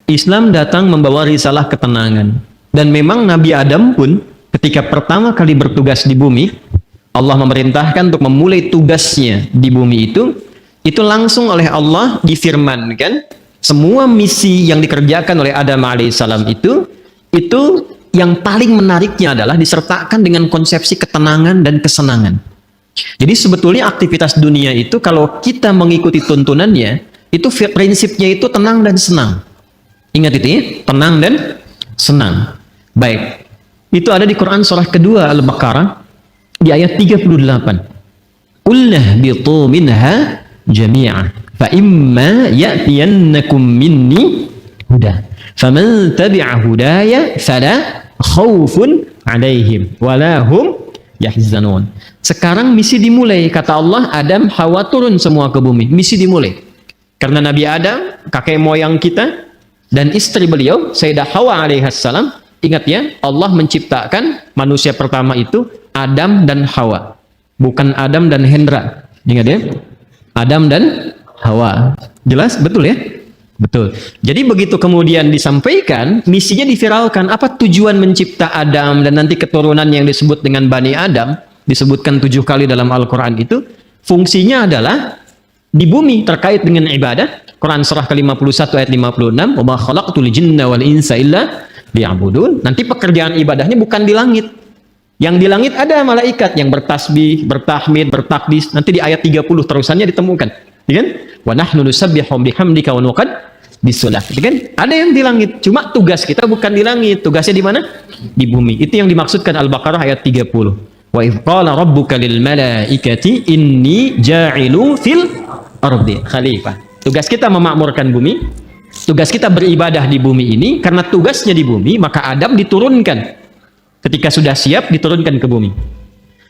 Islam datang membawa risalah ketenangan. Dan memang Nabi Adam pun ketika pertama kali bertugas di bumi, Allah memerintahkan untuk memulai tugasnya di bumi itu langsung oleh Allah difirmankan, semua misi yang dikerjakan oleh Adam alaihissalam itu yang paling menariknya adalah disertakan dengan konsepsi ketenangan dan kesenangan. Jadi sebetulnya aktivitas dunia itu kalau kita mengikuti tuntunannya, itu prinsipnya itu tenang dan senang. Ingat itu ya, tenang dan senang. Baik, itu ada di Quran surah kedua Al-Baqarah di ayat 38. Qulna bitu minha jami'a fa imma ya'tiyannakum minni huda faman tabi'a hudaya fala khaufun 'alaihim wala hum yahzanun. Sekarang misi dimulai, kata Allah. Adam, Hawa turun semua ke bumi, misi dimulai. Karena Nabi Adam, kakek moyang kita, dan istri beliau, Sayyidah Hawa alaihissalam, ingat ya, Allah menciptakan manusia pertama itu Adam dan Hawa, bukan Adam dan Hendra. Ingat ya, Adam dan Hawa. Jelas? Betul ya? Betul. Jadi begitu kemudian disampaikan, misinya diviralkan. Apa tujuan mencipta Adam dan nanti keturunan yang disebut dengan Bani Adam, disebutkan 7 kali dalam Al-Quran itu, fungsinya adalah di bumi terkait dengan ibadah. Quran surah ke-51 ayat 56, "Wa ma khalaqtul jinna wal insa illa liya'budun." Nanti pekerjaan ibadahnya bukan di langit. Yang di langit ada malaikat yang bertasbih, bertahmid, bertakdis. Nanti di ayat 30 terusannya ditemukan. Ya kan? Wa nahnu nusabbihu bihamdika wa nuqaddisulah. Ya kan? Ada yang di langit. Cuma tugas kita bukan di langit. Tugasnya di mana? Di bumi. Itu yang dimaksudkan Al-Baqarah ayat 30. Wa idh qala rabbuka lil malaikati inni ja'ilu fil ardi khalifah. Tugas kita memakmurkan bumi, tugas kita beribadah di bumi ini. Karena tugasnya di bumi, maka Adam diturunkan. Ketika sudah siap, diturunkan ke bumi.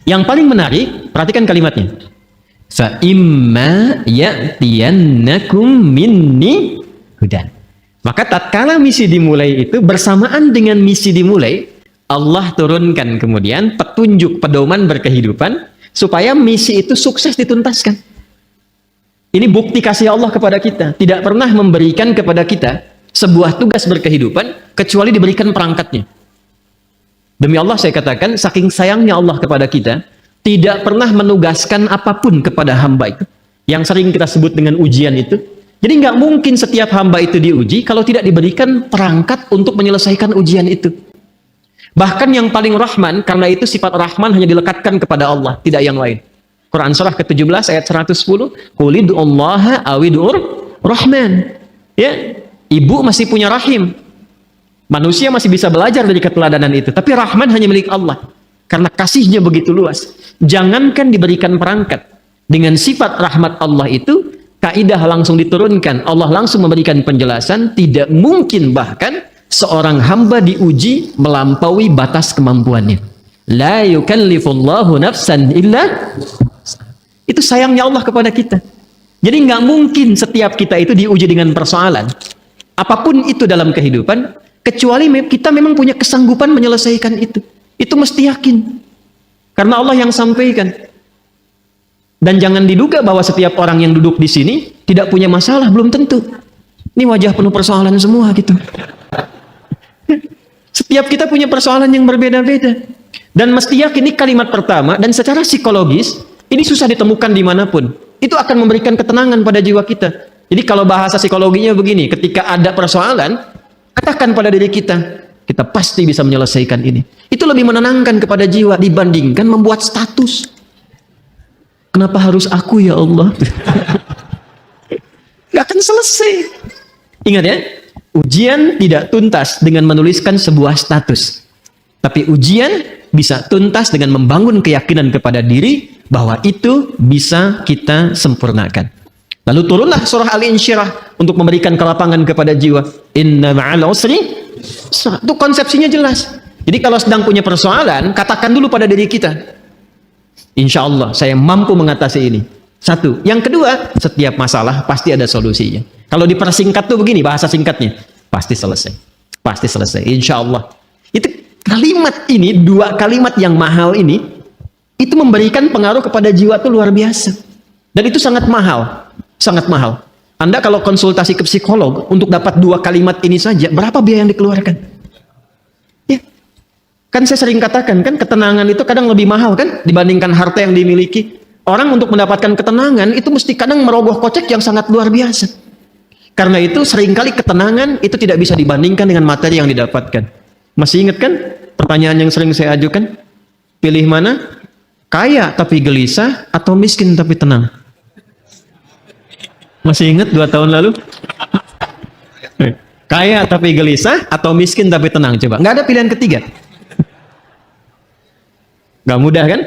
Yang paling menarik, perhatikan kalimatnya. Fa imma ya'tiyannakum minni hudan. Maka tatkala misi dimulai itu, bersamaan dengan misi dimulai, Allah turunkan kemudian petunjuk, pedoman berkehidupan, supaya misi itu sukses dituntaskan. Ini bukti kasih Allah kepada kita. Tidak pernah memberikan kepada kita sebuah tugas berkehidupan kecuali diberikan perangkatnya. Demi Allah saya katakan, saking sayangnya Allah kepada kita, tidak pernah menugaskan apapun kepada hamba itu. Yang sering kita sebut dengan ujian itu. Jadi nggak mungkin setiap hamba itu diuji kalau tidak diberikan perangkat untuk menyelesaikan ujian itu. Bahkan yang paling rahman, karena itu sifat rahman hanya dilekatkan kepada Allah, tidak yang lain. Quran surah ke-17 ayat 110, "Qulidu'allaha awidur rahman." Ya, ibu masih punya rahim. Manusia masih bisa belajar dari keteladanan itu, tapi rahman hanya milik Allah. Karena kasihnya begitu luas. Jangankan diberikan perangkat, dengan sifat rahmat Allah itu, kaidah langsung diturunkan. Allah langsung memberikan penjelasan, tidak mungkin bahkan seorang hamba diuji melampaui batas kemampuannya. La yukallifullahu nafsan illa. Itu sayangnya Allah kepada kita. Jadi nggak mungkin setiap kita itu diuji dengan persoalan. Apapun itu dalam kehidupan, kecuali kita memang punya kesanggupan menyelesaikan itu. Itu mesti yakin. Karena Allah yang sampaikan. Dan jangan diduga bahwa setiap orang yang duduk di sini tidak punya masalah, belum tentu. Ini wajah penuh persoalan semua gitu. Setiap kita punya persoalan yang berbeda-beda. Dan mesti yakin, ini kalimat pertama, dan secara psikologis, ini susah ditemukan dimanapun. Itu akan memberikan ketenangan pada jiwa kita. Jadi kalau bahasa psikologinya begini, ketika ada persoalan, katakan pada diri kita, kita pasti bisa menyelesaikan ini. Itu lebih menenangkan kepada jiwa dibandingkan membuat status. Kenapa harus aku ya Allah? Gak akan selesai. Ingat ya, ujian tidak tuntas dengan menuliskan sebuah status. Tapi ujian bisa tuntas dengan membangun keyakinan kepada diri bahwa itu bisa kita sempurnakan. Lalu turunlah surah Al-Insyirah untuk memberikan kelapangan kepada jiwa. Inna ma'al usri. Itu konsepsinya jelas. Jadi kalau sedang punya persoalan, katakan dulu pada diri kita, insya Allah saya mampu mengatasi ini. Satu. Yang kedua, setiap masalah pasti ada solusinya. Kalau dipersingkat tuh begini, bahasa singkatnya, pasti selesai. Pasti selesai, insya Allah. Itu kalimat ini, 2 kalimat yang mahal ini, itu memberikan pengaruh kepada jiwa tuh luar biasa. Dan itu sangat mahal. Sangat mahal. Anda kalau konsultasi ke psikolog untuk dapat 2 kalimat ini saja, berapa biaya yang dikeluarkan? Ya. Kan saya sering katakan kan, ketenangan itu kadang lebih mahal kan dibandingkan harta yang dimiliki. Orang untuk mendapatkan ketenangan itu mesti kadang merogoh kocek yang sangat luar biasa. Karena itu seringkali ketenangan itu tidak bisa dibandingkan dengan materi yang didapatkan. Masih ingat kan pertanyaan yang sering saya ajukan? Pilih mana? Kaya tapi gelisah atau miskin tapi tenang? Masih ingat 2 tahun lalu? Kaya tapi gelisah atau miskin tapi tenang? Coba, nggak ada pilihan ketiga. Nggak mudah kan?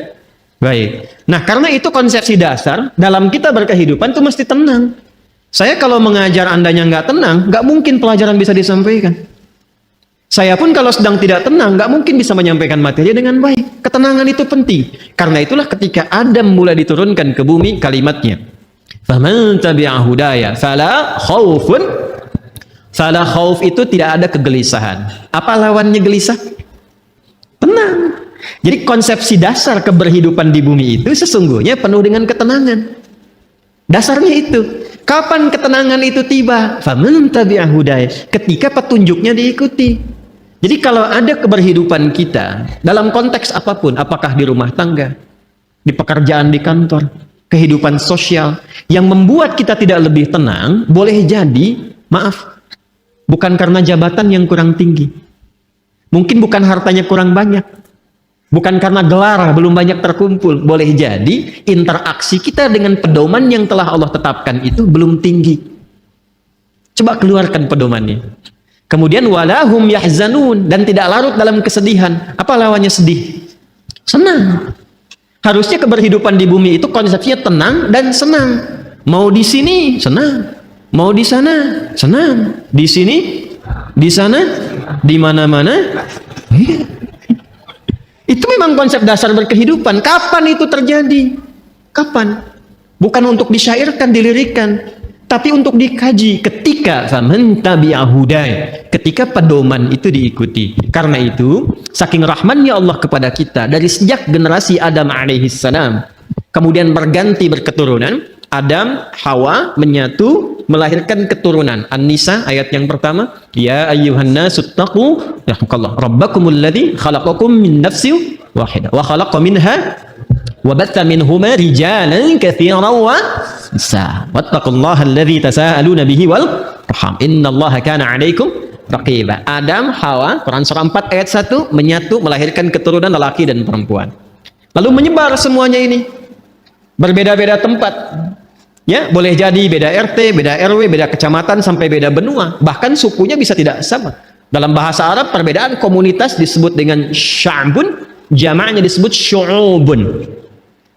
Baik. Nah, karena itu konsepsi dasar dalam kita berkehidupan itu mesti tenang. Saya kalau mengajar Andanya nggak tenang, nggak mungkin pelajaran bisa disampaikan. Saya pun kalau sedang tidak tenang, nggak mungkin bisa menyampaikan materi dengan baik. Ketenangan itu penting. Karena itulah ketika Adam mulai diturunkan ke bumi kalimatnya. Faman tabi'a hudaya fala khaufun. Fala khauf itu tidak ada kegelisahan. Apa lawannya gelisah? Tenang. Jadi konsepsi dasar keberhidupan di bumi itu sesungguhnya penuh dengan ketenangan. Dasarnya itu. Kapan ketenangan itu tiba? Faman tabi'a hudaya. Ketika petunjuknya diikuti. Jadi kalau ada keberhidupan kita dalam konteks apapun, apakah di rumah tangga, di pekerjaan di kantor, kehidupan sosial yang membuat kita tidak lebih tenang, boleh jadi, maaf, bukan karena jabatan yang kurang tinggi, mungkin bukan hartanya kurang banyak, bukan karena gelar belum banyak terkumpul, boleh jadi interaksi kita dengan pedoman yang telah Allah tetapkan itu belum tinggi. Coba keluarkan pedomannya. Kemudian walahum yahzanun, dan tidak larut dalam kesedihan. Apa lawannya sedih? Senang. Harusnya keberhidupan di bumi itu konsepnya tenang dan senang. Mau di sini senang, mau di sana senang, di sini, di sana, di mana-mana. Itu memang konsep dasar berkehidupan. Kapan itu terjadi? Kapan? Bukan untuk disyairkan, dilirikan, tapi untuk dikaji ketika faman tabi'a hudaya, ketika pedoman itu diikuti. Karena itu saking rahmannya Allah kepada kita dari sejak generasi Adam alaihissalam kemudian berganti berketurunan, Adam, Hawa menyatu melahirkan keturunan. An-Nisa ayat yang pertama, ya ayyuhan nasu taqu rabbakumul ladzi khalaqakum min nafsin wahidah wa khalaqa minha wa batha minhuma rijalan katsiran wa nisaa wattaqullaha alladzi tasaaluna bihi wal arham innallaha kana 'alaikum raqiba. Adam, Hawa, Quran surah 4 ayat 1 menyatu melahirkan keturunan lelaki dan perempuan. Lalu menyebar semuanya ini. Berbeda-beda tempat. Ya, boleh jadi beda RT, beda RW, beda kecamatan sampai beda benua. Bahkan sukunya bisa tidak sama. Dalam bahasa Arab perbedaan komunitas disebut dengan sya'bun, jamaknya disebut syu'ubun.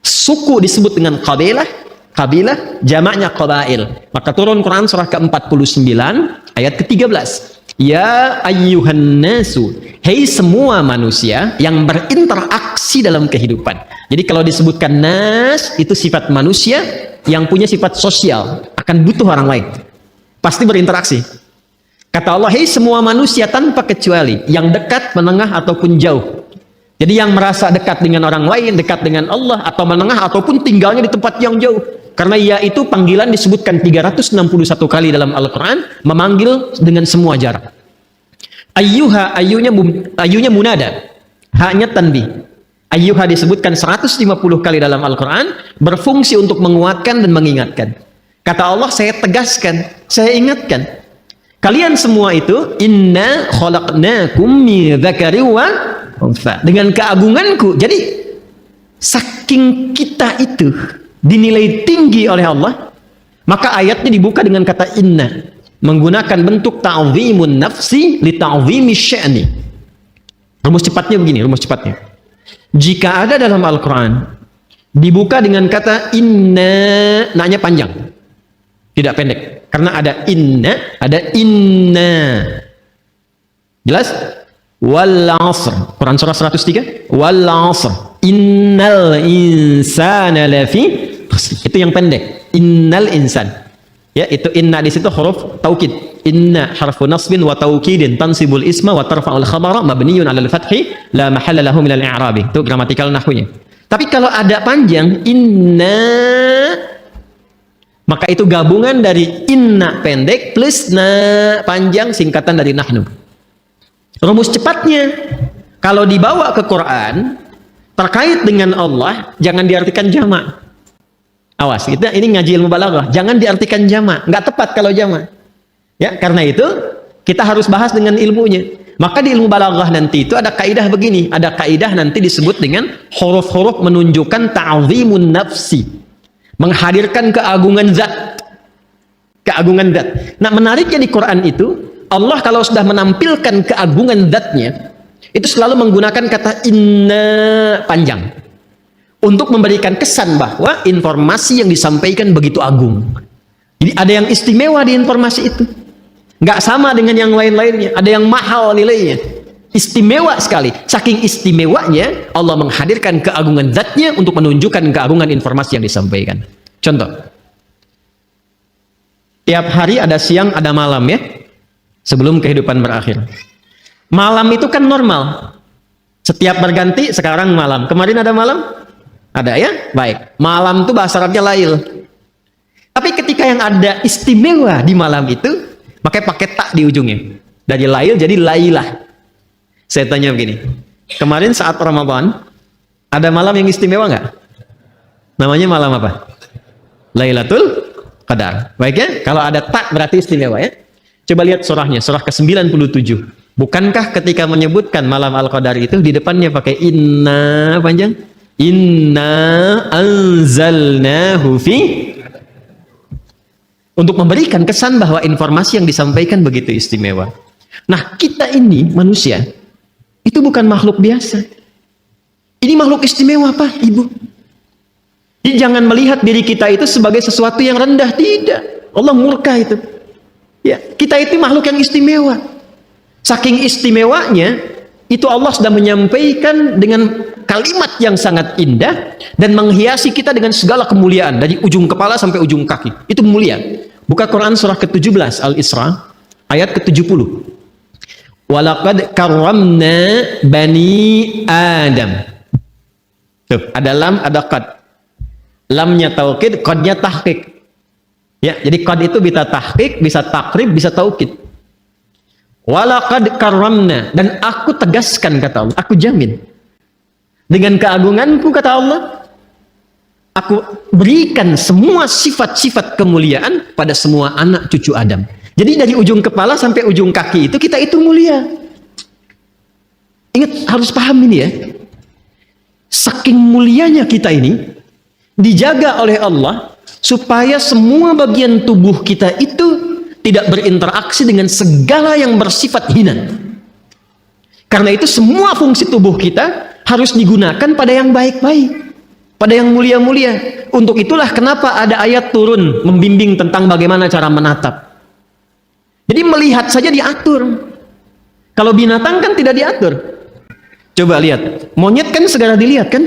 Suku disebut dengan kabilah, kabilah jamaknya qabail. Maka turun Quran surah ke-49 ayat ke-13. Ya ayyuhan nasu, hei semua manusia yang berinteraksi dalam kehidupan. Jadi kalau disebutkan nas itu sifat manusia yang punya sifat sosial, akan butuh orang lain, pasti berinteraksi. Kata Allah, hei semua manusia tanpa kecuali, yang dekat, menengah ataupun jauh. Jadi yang merasa dekat dengan orang lain, dekat dengan Allah, atau menengah ataupun tinggalnya di tempat yang jauh. Karena ia itu panggilan disebutkan 361 kali dalam Al-Quran, memanggil dengan semua jarak. Ayyuha, ayunya munada, haknya tanbih. Ayyuha disebutkan 150 kali dalam Al-Quran, berfungsi untuk menguatkan dan mengingatkan. Kata Allah, saya tegaskan, saya ingatkan. Kalian semua itu, inna khalaqnakum min dzakari wa untha. Dengan keagunganku. Jadi, saking kita itu dinilai tinggi oleh Allah, maka ayatnya dibuka dengan kata inna, menggunakan bentuk ta'zimun nafsi li ta'zimi sya'ni. Rumus cepatnya begini, rumus cepatnya. Jika ada dalam Al-Quran dibuka dengan kata inna, naknya panjang, tidak pendek, karena ada inna. Jelas? Wal 'asr, Quran surah 103, wal 'asr innal insana lafi. Itu yang pendek, innal insan. Ya, itu inna di situ huruf taukid. Inna harfu nasbin wa taukidin tansibul isma wa tarfa'ul khabara mabniyun 'alal fathi la mahalla lahu minal i'rabi. Itu gramatikal nahwunya. Tapi kalau ada panjang, inna Maka itu gabungan dari inna pendek plus na panjang, singkatan dari nahnu. Rumus cepatnya, kalau dibawa ke Quran terkait dengan Allah, jangan diartikan jamak. Awas, ini ngaji ilmu balaghah, jangan diartikan jamak, nggak tepat kalau jamak. Ya, karena itu kita harus bahas dengan ilmunya. Maka di ilmu balaghah nanti itu ada kaidah begini, ada kaidah nanti disebut dengan huruf-huruf menunjukkan ta'zimun nafsi. Menghadirkan keagungan zat. Keagungan zat. Nah, menariknya di Quran itu, Allah kalau sudah menampilkan keagungan zatnya, itu selalu menggunakan kata inna panjang. Untuk memberikan kesan bahwa informasi yang disampaikan begitu agung. Jadi ada yang istimewa di informasi itu. Nggak sama dengan yang lain-lainnya. Ada yang mahal nilainya. Istimewa sekali. Saking istimewanya, Allah menghadirkan keagungan zatnya untuk menunjukkan keagungan informasi yang disampaikan. Contoh. Tiap hari ada siang, ada malam ya. Sebelum kehidupan berakhir. Malam itu kan normal. Setiap berganti, sekarang malam. Kemarin ada malam? Ada ya? Baik. Malam itu bahasa Arabnya lail. Tapi ketika yang ada istimewa di malam itu, makanya pakai tak di ujungnya. Dari lail jadi lailah. Saya tanya begini, kemarin saat Ramadan ada malam yang istimewa nggak? Namanya malam apa? Lailatul Qadar. Baik ya, kalau ada tak berarti istimewa ya. Coba lihat surahnya, surah ke-97. Bukankah ketika menyebutkan malam Al-Qadar itu di depannya pakai inna panjang? Inna anzalnahu fi, untuk memberikan kesan bahwa informasi yang disampaikan begitu istimewa. Nah, kita ini manusia itu bukan makhluk biasa. Ini makhluk istimewa, Pak, Ibu. Jadi jangan melihat diri kita itu sebagai sesuatu yang rendah, tidak. Allah murka itu. Ya, kita itu makhluk yang istimewa. Saking istimewanya, itu Allah sudah menyampaikan dengan kalimat yang sangat indah dan menghiasi kita dengan segala kemuliaan dari ujung kepala sampai ujung kaki. Itu mulia. Buka Quran surah ke-17 Al-Isra ayat ke-70. Walaqad karramna bani Adam. Tuh, ada lam, ada qad. Lamnya taukid, qadnya tahqiq. Ya, jadi qad itu bisa tahqiq, bisa takrib, bisa taukid. Walaqad karramna, dan aku tegaskan kata Allah, aku jamin. Dengan keagunganku kata Allah, aku berikan semua sifat-sifat kemuliaan pada semua anak cucu Adam. Jadi dari ujung kepala sampai ujung kaki itu kita itu mulia. Ingat, harus paham ini ya. Saking mulianya kita ini dijaga oleh Allah supaya semua bagian tubuh kita itu tidak berinteraksi dengan segala yang bersifat hina. Karena itu semua fungsi tubuh kita harus digunakan pada yang baik-baik, pada yang mulia-mulia. Untuk itulah kenapa ada ayat turun membimbing tentang bagaimana cara menatap. Jadi melihat saja diatur. Kalau binatang kan tidak diatur. Coba lihat, monyet kan segera dilihat kan?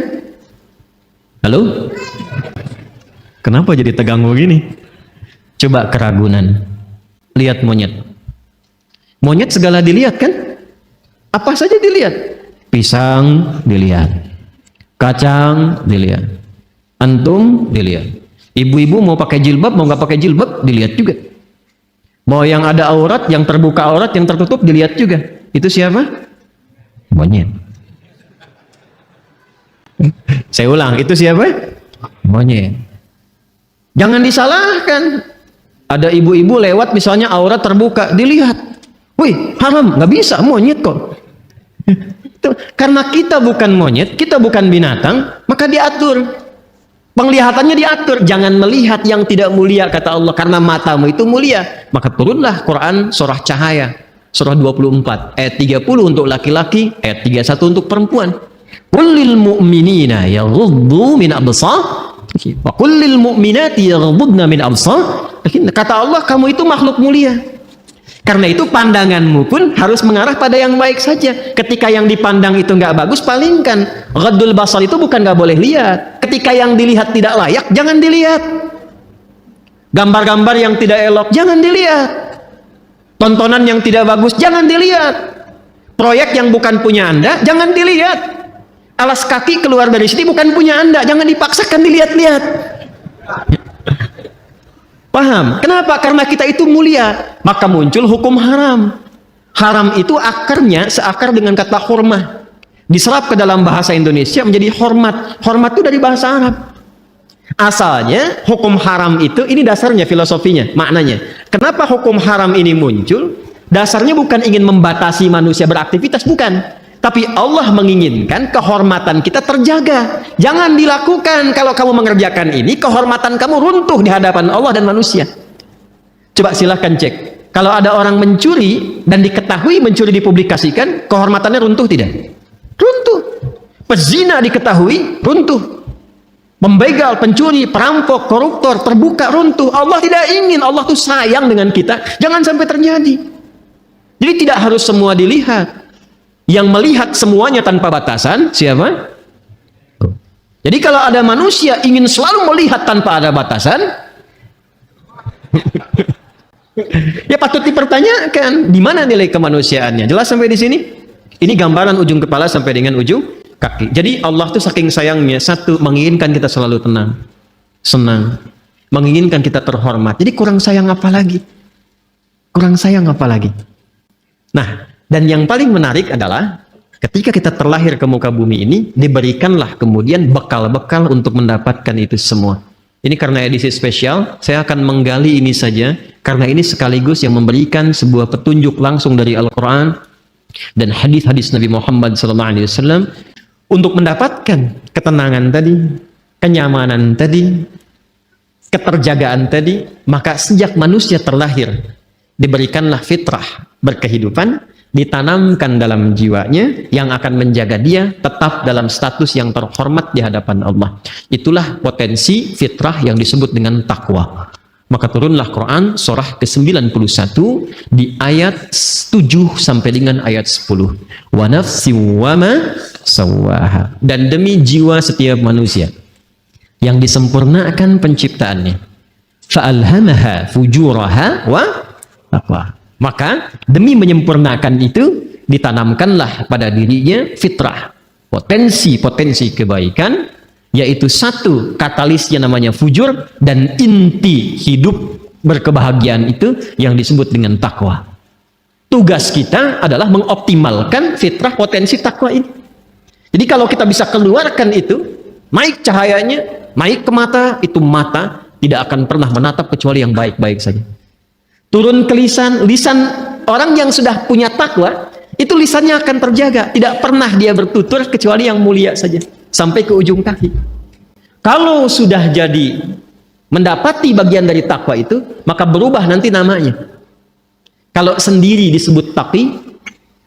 Halo? Kenapa jadi tegang begini? Coba keragunan. Lihat monyet. Monyet segala dilihat kan? Apa saja dilihat? Pisang dilihat. Kacang dilihat. Antum dilihat. Ibu-ibu mau pakai jilbab, mau nggak pakai jilbab, dilihat juga. Mau yang ada aurat, yang terbuka aurat, yang tertutup, dilihat juga. Itu siapa? Monyet. Saya ulang, itu siapa? Monyet. Jangan disalahkan. Ada ibu-ibu lewat misalnya aurat terbuka, dilihat. Wih, haram, nggak bisa, monyet kok. Karena kita bukan monyet, kita bukan binatang, maka diatur. Penglihatannya diatur. Jangan melihat yang tidak mulia, kata Allah, karena matamu itu mulia. Maka turunlah Quran surah Cahaya, surah 24 ayat 30 untuk laki-laki, ayat 31 untuk perempuan. Qul lil mu'minina yaghuddu min absar wa qul lil mu'minati yaghuddna min absar. Kata Allah, kamu itu makhluk mulia. Karena itu pandanganmu pun harus mengarah pada yang baik saja. Ketika yang dipandang itu nggak bagus, palingkan. Ghaddul basar itu bukan nggak boleh lihat. Ketika yang dilihat tidak layak, jangan dilihat. Gambar-gambar yang tidak elok, jangan dilihat. Tontonan yang tidak bagus, jangan dilihat. Proyek yang bukan punya Anda, jangan dilihat. Alas kaki keluar dari sini bukan punya Anda, jangan dipaksakan dilihat-lihat. Paham? Kenapa? Karena kita itu mulia. Maka muncul hukum haram. Haram itu akarnya seakar dengan kata hormah. Diserap ke dalam bahasa Indonesia menjadi hormat. Hormat itu dari bahasa Arab. Asalnya hukum haram itu, ini dasarnya filosofinya, maknanya. Kenapa hukum haram ini muncul? Dasarnya bukan ingin membatasi manusia beraktivitas, bukan. Tapi Allah menginginkan kehormatan kita terjaga. Jangan dilakukan. Kalau kamu mengerjakan ini, kehormatan kamu runtuh di hadapan Allah dan manusia. Coba silahkan cek. Kalau ada orang mencuri dan diketahui mencuri dipublikasikan, kehormatannya runtuh tidak? Runtuh. Pezina diketahui, runtuh. Pembegal, pencuri, perampok, koruptor, terbuka, runtuh. Allah tidak ingin. Allah tuh sayang dengan kita. Jangan sampai terjadi. Jadi tidak harus semua dilihat. Yang melihat semuanya tanpa batasan, siapa? Jadi kalau ada manusia ingin selalu melihat tanpa ada batasan, ya patut dipertanyakan, di mana nilai kemanusiaannya? Jelas sampai di sini? Ini gambaran ujung kepala sampai dengan ujung kaki. Jadi Allah tuh saking sayangnya, satu, menginginkan kita selalu tenang, senang, menginginkan kita terhormat. Jadi kurang sayang apa lagi? Kurang sayang apa lagi? Nah, dan yang paling menarik adalah ketika kita terlahir ke muka bumi ini, diberikanlah kemudian bekal-bekal untuk mendapatkan itu semua. Ini karena edisi spesial, saya akan menggali ini saja, karena ini sekaligus yang memberikan sebuah petunjuk langsung dari Al-Quran dan hadis-hadis Nabi Muhammad SAW untuk mendapatkan ketenangan tadi, kenyamanan tadi, keterjagaan tadi. Maka sejak manusia terlahir, diberikanlah fitrah berkehidupan, ditanamkan dalam jiwanya yang akan menjaga dia tetap dalam status yang terhormat di hadapan Allah. Itulah potensi fitrah yang disebut dengan takwa. Maka turunlah Quran surah ke-91 di ayat 7 sampai dengan ayat 10. Wa nafsi wa ma sawwaha. Dan demi jiwa setiap manusia yang disempurnakan penciptaannya. Fa'alhamaha fujuraha wa taqwa. Maka demi menyempurnakan itu ditanamkanlah pada dirinya fitrah, potensi-potensi kebaikan, yaitu satu katalisnya namanya fujur, dan inti hidup berkebahagiaan itu yang disebut dengan takwa. Tugas kita adalah mengoptimalkan fitrah potensi takwa ini. Jadi kalau kita bisa keluarkan itu, naik cahayanya, naik ke mata, itu mata tidak akan pernah menatap kecuali yang baik-baik saja. Turun ke lisan orang yang sudah punya takwa, itu lisannya akan terjaga, tidak pernah dia bertutur kecuali yang mulia saja, sampai ke ujung kaki. Kalau sudah jadi mendapati bagian dari takwa itu, maka berubah nanti namanya. Kalau sendiri disebut taqi,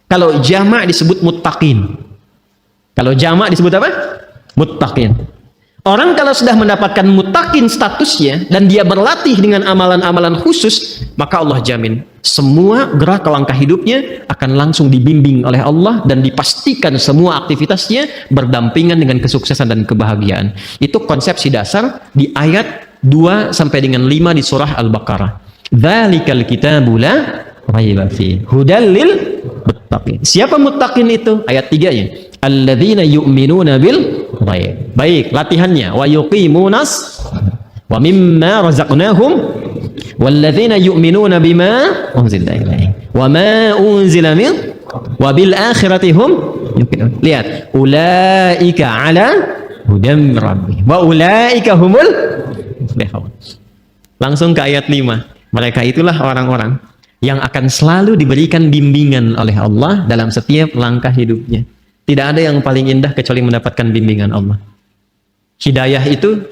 kalau jamak disebut muttaqin. Kalau jamak disebut apa? Muttaqin. Orang kalau sudah mendapatkan muttaqin statusnya dan dia berlatih dengan amalan-amalan khusus, maka Allah jamin semua gerak langkah hidupnya akan langsung dibimbing oleh Allah dan dipastikan semua aktivitasnya berdampingan dengan kesuksesan dan kebahagiaan. Itu konsepsi dasar di ayat 2 sampai dengan 5 di surah Al-Baqarah. Dzalikal kitabu la raiba fihi hudal lil muttaqin. Siapa muttaqin itu? Ayat 3-nya. Alladzina yu'minuna bil ghaib. Baik, latihannya. Wa yuqimunas wa mimma razaqnahum walladzina yu'minuna bima unzila ilaihim wa ma unzila min wa bil akhirati hum yuqinun. Lihat, ulaika ala hudam rabbihim wa ulaika humul muflihun. Langsung ke ayat 5. Mereka itulah orang-orang yang akan selalu diberikan bimbingan oleh Allah dalam setiap langkah hidupnya. Tidak ada yang paling indah kecuali mendapatkan bimbingan Allah. Hidayah itu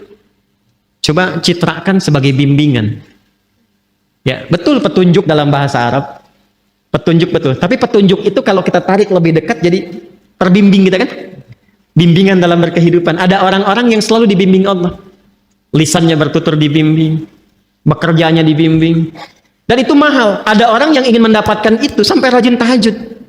coba citrakan sebagai bimbingan. Ya, betul petunjuk dalam bahasa Arab. Petunjuk betul. Tapi petunjuk itu kalau kita tarik lebih dekat jadi terbimbing kita kan? Bimbingan dalam berkehidupan. Ada orang-orang yang selalu dibimbing Allah. Lisannya bertutur dibimbing, bekerjanya dibimbing. Dan itu mahal. Ada orang yang ingin mendapatkan itu sampai rajin tahajud.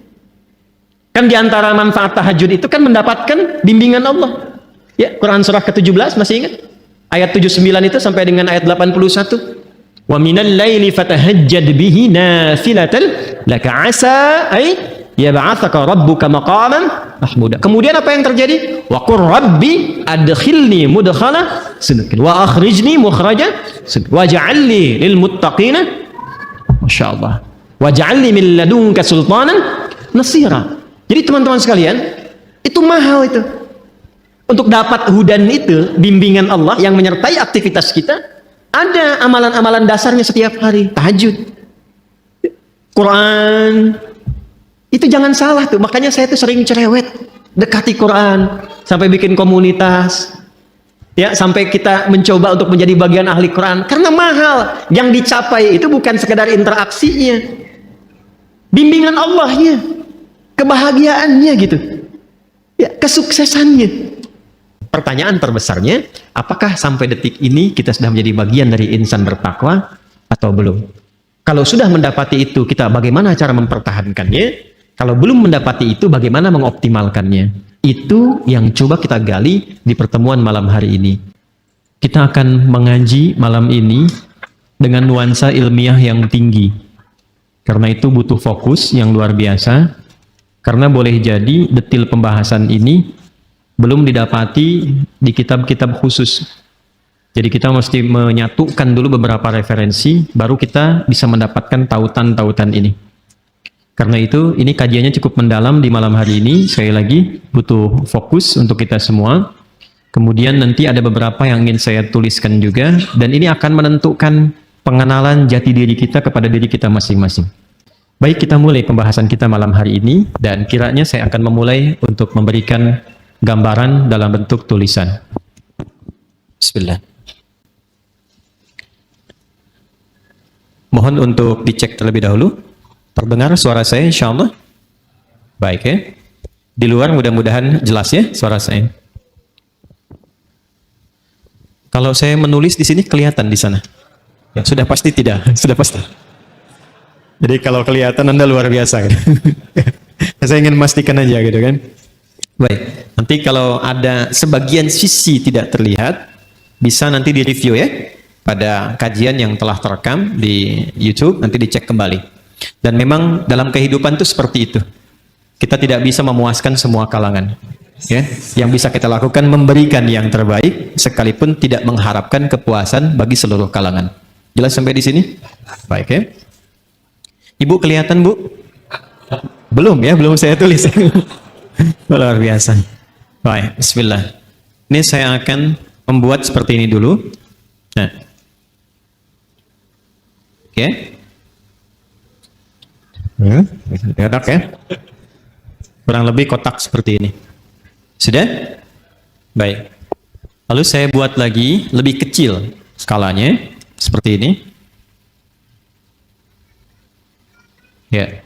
Kan diantara manfaat tahajud itu kan mendapatkan bimbingan Allah. Ya, Quran surah ke-17 masih ingat? Ayat 79 itu sampai dengan ayat 81. Wa minal laili fatahajjad bihi nafilatan laka asa ay yab'atsaka rabbuka maqaman mahmuda. Kemudian apa yang terjadi? Wa qur rabbi adkhilni mudkhala sidqin wa akhrijni mukhraja sidqin waj'alni lil muttaqina masyaallah waj'alni min ladunka sultanan nasira. Jadi teman-teman sekalian, itu mahal itu. Untuk dapat hudan itu, bimbingan Allah yang menyertai aktivitas kita, ada amalan-amalan dasarnya setiap hari. Tahajud, Quran, itu jangan salah tuh. Makanya saya tuh sering cerewet dekati Quran, sampai bikin komunitas, ya, sampai kita mencoba untuk menjadi bagian ahli Quran. Karena mahal. Yang dicapai itu bukan sekedar interaksinya, bimbingan Allahnya, kebahagiaannya gitu, ya, kesuksesannya. Pertanyaan terbesarnya, apakah sampai detik ini kita sudah menjadi bagian dari insan bertakwa atau belum? Kalau sudah mendapati itu, kita bagaimana cara mempertahankannya? Kalau belum mendapati itu, bagaimana mengoptimalkannya? Itu yang coba kita gali di pertemuan malam hari ini. Kita akan mengaji malam ini dengan nuansa ilmiah yang tinggi. Karena itu butuh fokus yang luar biasa. Karena boleh jadi detil pembahasan ini belum didapati di kitab-kitab khusus. Jadi kita mesti menyatukan dulu beberapa referensi, baru kita bisa mendapatkan tautan-tautan ini. Karena itu, ini kajiannya cukup mendalam di malam hari ini. Sekali lagi, butuh fokus untuk kita semua. Kemudian nanti ada beberapa yang ingin saya tuliskan juga, dan ini akan menentukan pengenalan jati diri kita kepada diri kita masing-masing. Baik, kita mulai pembahasan kita malam hari ini, dan kiranya saya akan memulai untuk memberikan gambaran dalam bentuk tulisan. Bismillah. Mohon untuk dicek terlebih dahulu. Terdengar suara saya insyaallah? Baik ya. Di luar mudah-mudahan jelas ya suara saya. Kalau saya menulis di sini kelihatan di sana? Ya, sudah pasti tidak, sudah pasti. Jadi kalau kelihatan Anda luar biasa gitu. Saya ingin memastikan aja gitu kan. Baik, nanti kalau ada sebagian sisi tidak terlihat, bisa nanti di-review ya, pada kajian yang telah terekam di YouTube, nanti dicek kembali. Dan memang dalam kehidupan itu seperti itu. Kita tidak bisa memuaskan semua kalangan. Ya, yang bisa kita lakukan memberikan yang terbaik, sekalipun tidak mengharapkan kepuasan bagi seluruh kalangan. Jelas sampai di sini? Baik ya. Ibu kelihatan Bu? Belum ya, belum saya tulis. Luar biasa. Baik, bismillah. Ini saya akan membuat seperti ini dulu. Nah. Oke. Kotak ya. Kurang lebih kotak seperti ini. Sudah? Baik. Lalu saya buat lagi lebih kecil skalanya seperti ini. Ya.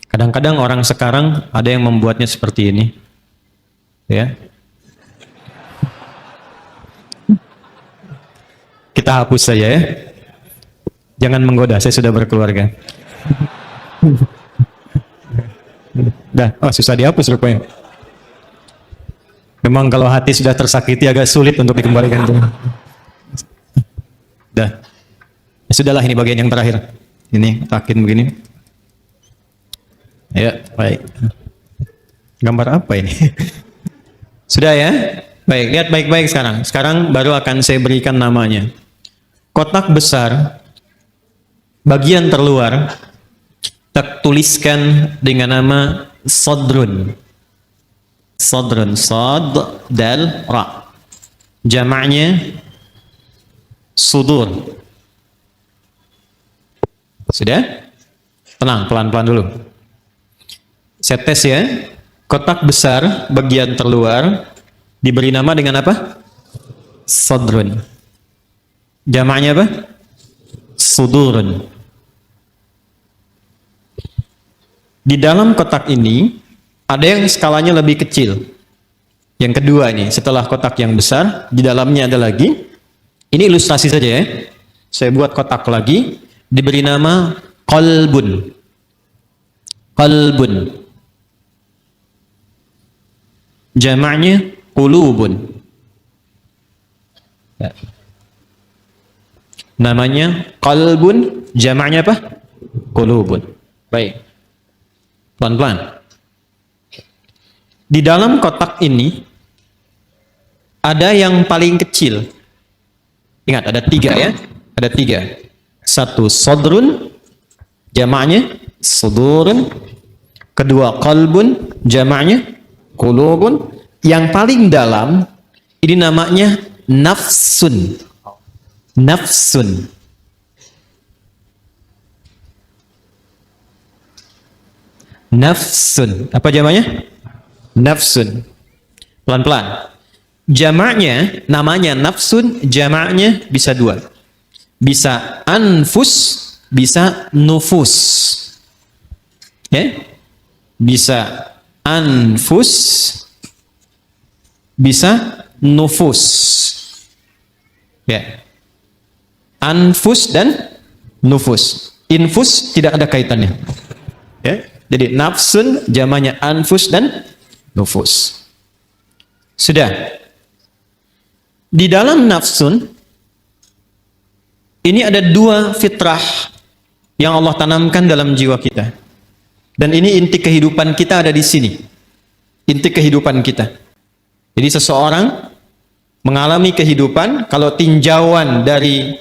Kadang-kadang orang sekarang ada yang membuatnya seperti ini. Ya. Kita hapus saja ya. Jangan menggoda, saya sudah berkeluarga. Dah, oh susah dihapus rupanya. Memang kalau hati sudah tersakiti agak sulit untuk dikembalikan. Dah. Ya sudahlah, ini bagian yang terakhir. Ini takin begini. Ya, baik. Gambar apa ini? Sudah ya? Baik, lihat baik-baik sekarang. Sekarang baru akan saya berikan namanya. Kotak besar, bagian terluar, tertuliskan dengan nama Sadrun. Sadrun, Sad, Dal, Ra. Jamaknya Sudur. Sudah? Tenang, pelan-pelan dulu. Saya tes ya. Kotak besar bagian terluar diberi nama dengan apa? Sadrun. Jamaknya apa? Sudurun. Di dalam kotak ini ada yang skalanya lebih kecil. Yang kedua ini, setelah kotak yang besar, di dalamnya ada lagi. Ini ilustrasi saja ya. Saya buat kotak lagi, diberi nama qalbun. Qalbun. Jamaknya qulubun. Ya. Namanya qalbun, jamaknya apa? Qulubun. Baik. Pelan-pelan. Di dalam kotak ini ada yang paling kecil. Ingat, ada 3 ya. Ada 3. Satu sodrun, jamaknya sudurun. Kedua qalbun, jamaknya qulubun. Yang paling dalam ini namanya nafsun. Nafsun. Nafsun. Apa jamaknya? Nafsun. Pelan-pelan. Jamaknya, namanya nafsun, jamaknya bisa 2. Bisa anfus, bisa nufus. Ya? Bisa anfus, bisa nufus. Ya. Anfus dan nufus. Infus tidak ada kaitannya. Ya. Jadi nafsun jamaknya anfus dan nufus. Sudah. Di dalam nafsun ini ada 2 fitrah yang Allah tanamkan dalam jiwa kita. Dan ini inti kehidupan kita ada di sini. Inti kehidupan kita. Jadi seseorang mengalami kehidupan, kalau tinjauan dari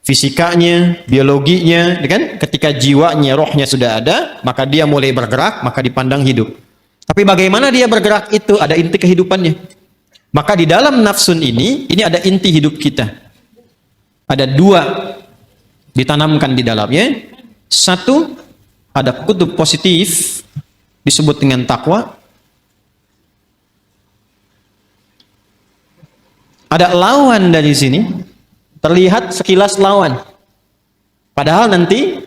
fisikanya, biologinya, kan? Ketika jiwanya, rohnya sudah ada, maka dia mulai bergerak, maka dipandang hidup. Tapi bagaimana dia bergerak itu ada inti kehidupannya. Maka di dalam nafsun ini ada inti hidup kita. Ada 2 ditanamkan di dalamnya. 1, ada kutub positif disebut dengan takwa. Ada lawan dari sini, terlihat sekilas lawan. Padahal nanti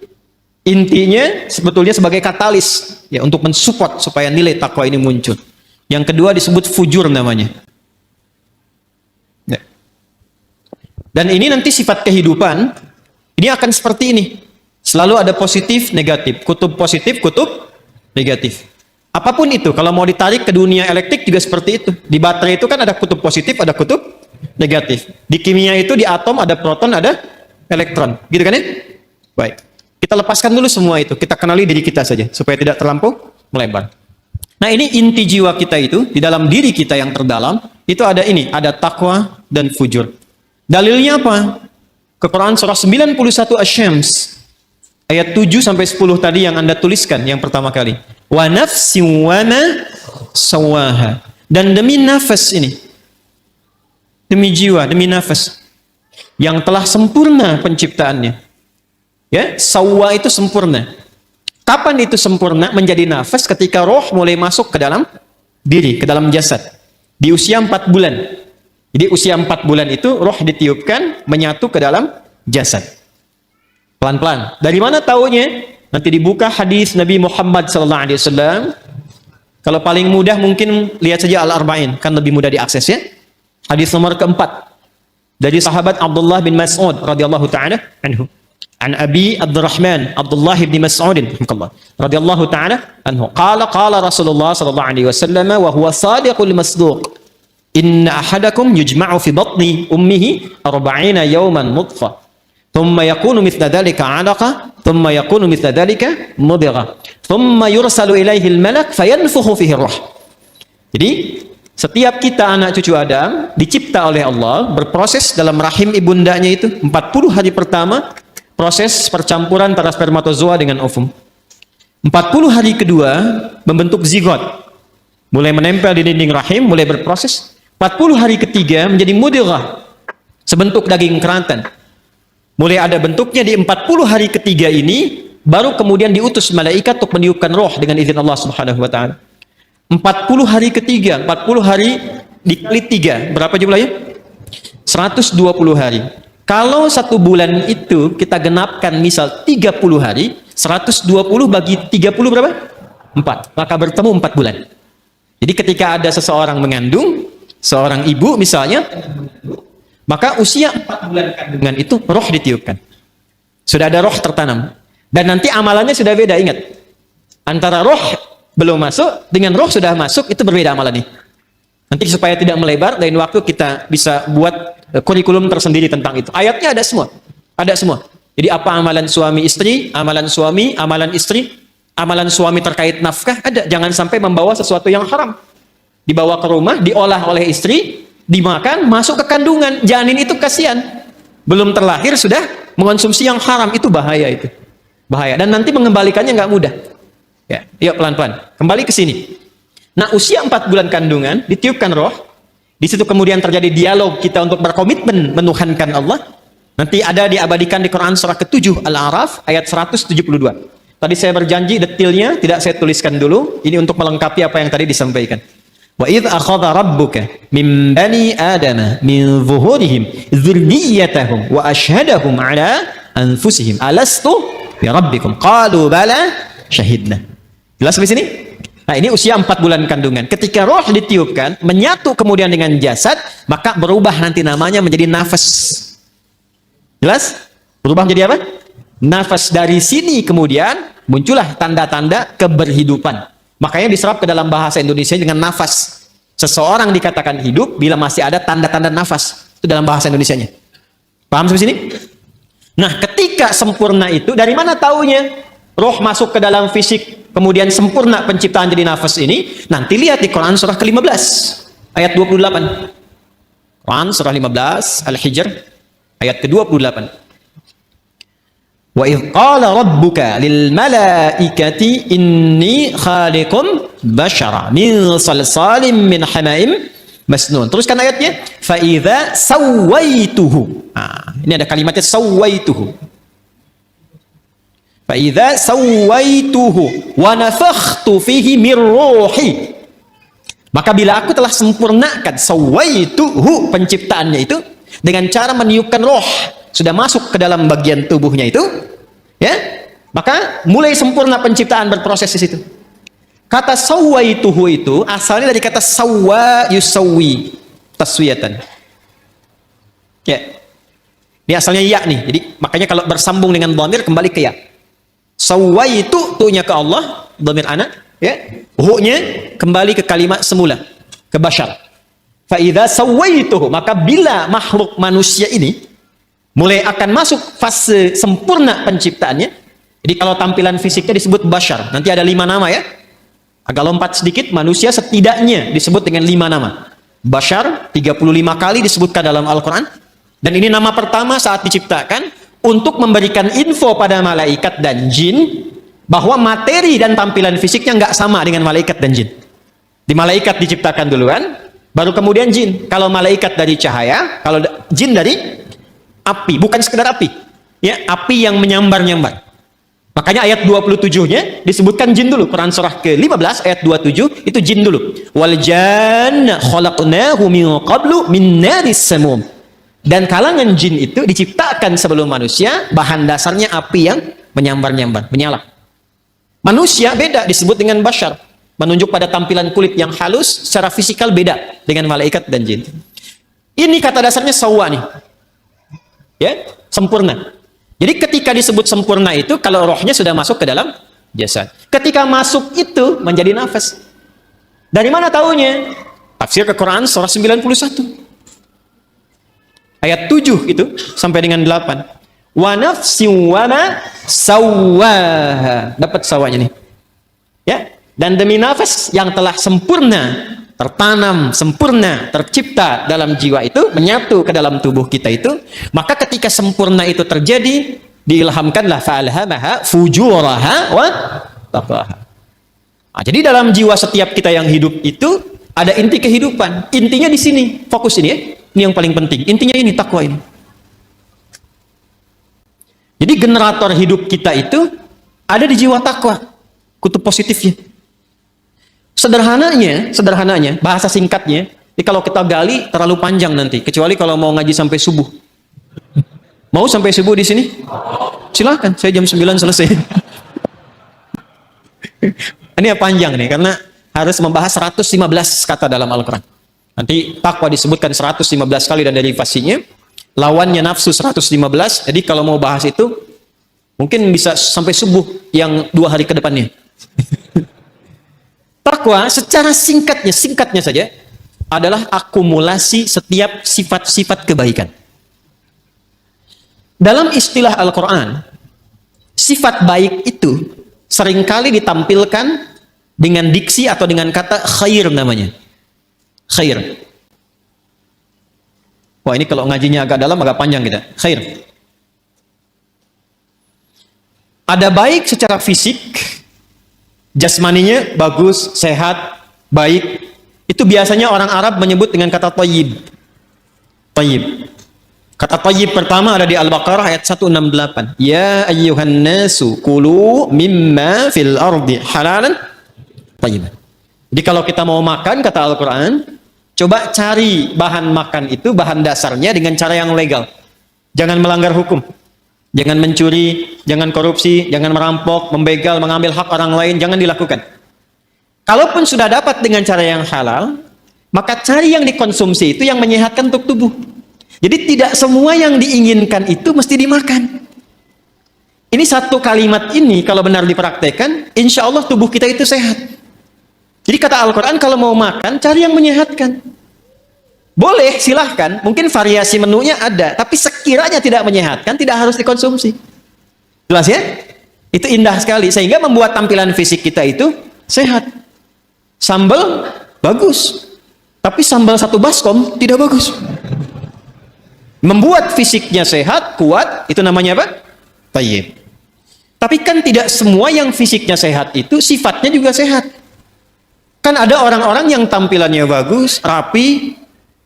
intinya sebetulnya sebagai katalis ya untuk mensupport supaya nilai takwa ini muncul. Yang kedua disebut fujur namanya. Ya. Dan ini nanti sifat kehidupan ini akan seperti ini. Selalu ada positif, negatif, kutub positif, kutub negatif. Apapun itu, kalau mau ditarik ke dunia elektrik juga seperti itu. Di baterai itu kan ada kutub positif, ada kutub negatif. Di kimia itu di atom ada proton, ada elektron. Gitu kan ya? Baik. Kita lepaskan dulu semua itu. Kita kenali diri kita saja supaya tidak terlampau melebar. Nah, ini inti jiwa kita itu di dalam diri kita yang terdalam itu ada ini, ada takwa dan fujur. Dalilnya apa? Ke Quran surah 91 Asy-Syams ayat 7 sampai 10 tadi yang Anda tuliskan yang pertama kali. Wa nafsin wa ma sawaha. Dan demi nafas ini, demi jiwa, demi nafas yang telah sempurna penciptaannya. Ya, sawwa itu sempurna. Kapan itu sempurna menjadi nafas? Ketika roh mulai masuk ke dalam diri, ke dalam jasad. Di usia 4 bulan. Jadi usia 4 bulan itu roh ditiupkan menyatu ke dalam jasad. Pelan-pelan. Dari mana taunya? Nanti dibuka hadis Nabi Muhammad SAW. Kalau paling mudah mungkin lihat saja Al-Arba'in, kan lebih mudah diakses ya. Hadis nomor keempat dari sahabat Abdullah bin Mas'ud radhiyallahu taala anhu. An Abi Abdurrahman Abdullah bin Mas'ud radhiyallahu taala anhu. Qala Rasulullah sallallahu alaihi wasallam wa huwa sadiqul masduq. Inna ahadakum yujma'u fi batni ummihi 40 yawman nutfah. Thumma yakunu mithla dhalika 'alaqa, thumma yakunu mithla dhalika mudghah. Thumma yursalu ilaihi al-malak fayanfukhu fihi ar-ruh. Jadi setiap kita anak cucu Adam dicipta oleh Allah, berproses dalam rahim ibundanya itu 40 hari pertama proses percampuran antara spermatozoa dengan ovum. 40 hari kedua membentuk zigot. Mulai menempel di dinding rahim, mulai berproses. 40 hari ketiga menjadi mudghah, sebentuk daging kerantan. Mulai ada bentuknya di 40 hari ketiga ini, baru kemudian diutus malaikat untuk meniupkan roh dengan izin Allah Subhanahu wa taala. 40 hari ketiga, 40 hari dikali 3, berapa jumlahnya? 120 hari. Kalau 1 bulan itu kita genapkan misal 30 hari, 120 bagi 30 berapa? 4. Maka bertemu 4 bulan. Jadi ketika ada seseorang mengandung, seorang ibu misalnya, maka usia 4 bulan kandungan itu roh ditiupkan. Sudah ada roh tertanam. Dan nanti amalannya sudah beda, ingat. Antara roh belum masuk dengan roh sudah masuk itu berbeda amalannya. Nanti supaya tidak melebar, lain waktu kita bisa buat kurikulum tersendiri tentang itu. Ayatnya ada semua. Ada semua. Jadi apa amalan suami istri, amalan suami, amalan istri, amalan suami terkait nafkah, ada. Jangan sampai membawa sesuatu yang haram. dibawa ke rumah, diolah oleh istri, dimakan, masuk ke kandungan. Janin itu kasihan. Belum terlahir sudah mengonsumsi yang haram, itu bahaya itu. Bahaya. Dan nanti mengembalikannya nggak mudah. Ya, yuk pelan-pelan. Kembali ke sini. Nah, usia 4 bulan kandungan, ditiupkan roh. Di situ kemudian terjadi dialog kita untuk berkomitmen menuhankan Allah. Nanti ada diabadikan di Quran surah ke-7 Al-A'raf ayat 172. Tadi saya berjanji detailnya tidak saya tuliskan dulu. Ini untuk melengkapi apa yang tadi disampaikan. Wa idh akhadha rabbuka min bani adama min zuhurihim dzurriyyatahum wa ashhadahum ala anfusihim alastu bi rabbikum qalu bala syahidna. Jelas di sini? Nah, ini usia 4 bulan kandungan. Ketika roh ditiupkan, menyatu kemudian dengan jasad, maka berubah nanti namanya menjadi nafas. Jelas? Berubah menjadi apa? Nafas. Dari sini kemudian muncullah tanda-tanda keberhidupan. Makanya diserap ke dalam bahasa Indonesia dengan nafas. Seseorang dikatakan hidup bila masih ada tanda-tanda nafas. Itu dalam bahasa Indonesianya. Paham sampai sini? Nah, ketika sempurna itu, dari mana taunya? Roh masuk ke dalam fisik, kemudian sempurna penciptaan jadi nafas ini. Nanti lihat di Quran surah ke-15 ayat 28. Quran surah 15 Al-Hijr ayat ke-28. Wa idh qala rabbuka lil malaikati inni khaliqum bashara min salsalin min hama'im masnun. Teruskan ayatnya. Fa idza sawaituhu. Ini ada kalimatnya sawaituhu. Fa idza sawaituhu wa nafakhtu fihi min ruhi. Maka bila aku telah sempurnakan sawaituhu penciptaannya itu dengan cara meniupkan roh, sudah masuk ke dalam bagian tubuhnya itu, ya, maka mulai sempurna penciptaan berproses di situ. Kata sawaituhu itu asalnya dari kata sawwa yusawwi, taswiyatan. Ya, ini asalnya ya nih. Jadi makanya kalau bersambung dengan dhamir kembali ke ya. Sawwaitu tu'nya ke Allah, dhamir anak, ya. Hu-nya kembali ke kalimat semula, ke bashar. Fa idza sawaituhu, maka bila makhluk manusia ini mulai akan masuk fase sempurna penciptaannya. Jadi kalau tampilan fisiknya disebut bashar, nanti ada 5 nama ya. Agak lompat sedikit, manusia setidaknya disebut dengan 5 nama. Bashar 35 kali disebutkan dalam Al-Quran. Dan ini nama pertama saat diciptakan untuk memberikan info pada malaikat dan jin bahwa materi dan tampilan fisiknya nggak sama dengan malaikat dan jin. Di malaikat diciptakan duluan, baru kemudian jin. Kalau malaikat dari cahaya, kalau jin dari api, bukan sekedar api, ya, api yang menyambar-nyambar. Makanya ayat 27-nya disebutkan jin dulu. Quran surah ke-15 ayat 27 itu jin dulu. Wal janna khalaqnahu min qablu min naris samum. Dan kalangan jin itu diciptakan sebelum manusia, bahan dasarnya api yang menyambar-nyambar, menyala. Manusia beda, disebut dengan bashar, menunjuk pada tampilan kulit yang halus, secara fisikal beda dengan malaikat dan jin. Ini kata dasarnya sawwa nih. Ya, sempurna. Jadi ketika disebut sempurna itu kalau rohnya sudah masuk ke dalam jasad. Ketika masuk itu menjadi nafas. Dari mana taunya? Tafsir ke Quran surah 91. Ayat 7 itu sampai dengan 8. Wa nafsin wa ma sawwaha. Dapat sawanya nih. Ya, dan demi nafas yang telah sempurna tertanam, sempurna, tercipta dalam jiwa itu, menyatu ke dalam tubuh kita itu, maka ketika sempurna itu terjadi, diilhamkanlah fa'alhamaha fujuraha wa taqwaha. Nah, jadi dalam jiwa setiap kita yang hidup itu ada inti kehidupan. Intinya di sini, fokus ini ya. Ini yang paling penting. Intinya ini, takwa ini. Jadi generator hidup kita itu ada di jiwa takwa. Kutub positifnya. Sederhananya, bahasa singkatnya, ini kalau kita gali terlalu panjang nanti, kecuali kalau mau ngaji sampai subuh. Mau sampai subuh di sini? Silakan, saya jam 9 selesai. Ini panjang nih, karena harus membahas 115 kata dalam Al-Quran. Nanti takwa disebutkan 115 kali dan derivasinya, lawannya nafsu 115, jadi kalau mau bahas itu, mungkin bisa sampai subuh yang 2 hari ke depannya. Takwa secara singkatnya saja adalah akumulasi setiap sifat-sifat kebaikan. Dalam istilah Al-Quran, sifat baik itu seringkali ditampilkan dengan diksi atau dengan kata khair namanya. Khair. Wah, ini kalau ngajinya agak dalam, agak panjang kita. Khair. Ada baik secara fisik, jasmaninya bagus, sehat, baik. Itu biasanya orang Arab menyebut dengan kata thayyib. Thayyib. Kata thayyib pertama ada di Al-Baqarah ayat 168. Ya ayyuhan nasu kulu mimma fil ardi halalan thayyiban. Jadi kalau kita mau makan, kata Al-Quran, coba cari bahan makan itu, bahan dasarnya dengan cara yang legal. Jangan melanggar hukum. Jangan mencuri, jangan korupsi, jangan merampok, membegal, mengambil hak orang lain, jangan dilakukan. Kalaupun sudah dapat dengan cara yang halal, maka cari yang dikonsumsi itu yang menyehatkan untuk tubuh. Jadi tidak semua yang diinginkan itu mesti dimakan. Ini satu kalimat ini kalau benar dipraktekkan, insya Allah tubuh kita itu sehat. Jadi kata Al-Quran, kalau mau makan, cari yang menyehatkan. Boleh, silahkan. Mungkin variasi menunya ada, tapi sekiranya tidak menyehatkan, tidak harus dikonsumsi. Jelas ya? Itu indah sekali, sehingga membuat tampilan fisik kita itu sehat. Sambal bagus, tapi sambal satu baskom tidak bagus. Membuat fisiknya sehat, kuat, itu namanya apa? Thayyib. Tapi kan tidak semua yang fisiknya sehat itu sifatnya juga sehat. Kan ada orang-orang yang tampilannya bagus, rapi,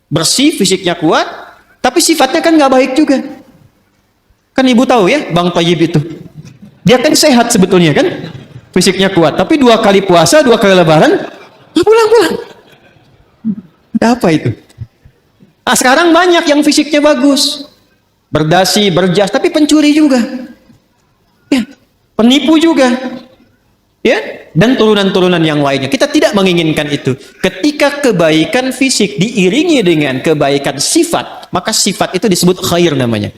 bersih, fisiknya kuat, tapi sifatnya kan nggak baik juga. Kan ibu tahu ya, Bang Thayyib itu. Dia kan sehat sebetulnya kan, fisiknya kuat, tapi 2 kali puasa, 2 kali lebaran, pulang-pulang. Ada apa itu? Nah, sekarang banyak yang fisiknya bagus, berdasi, berjas, tapi pencuri juga, ya, penipu juga, ya, dan turunan-turunan yang lainnya. Kita tidak menginginkan itu. Ketika kebaikan fisik diiringi dengan kebaikan sifat, maka sifat itu disebut khair namanya.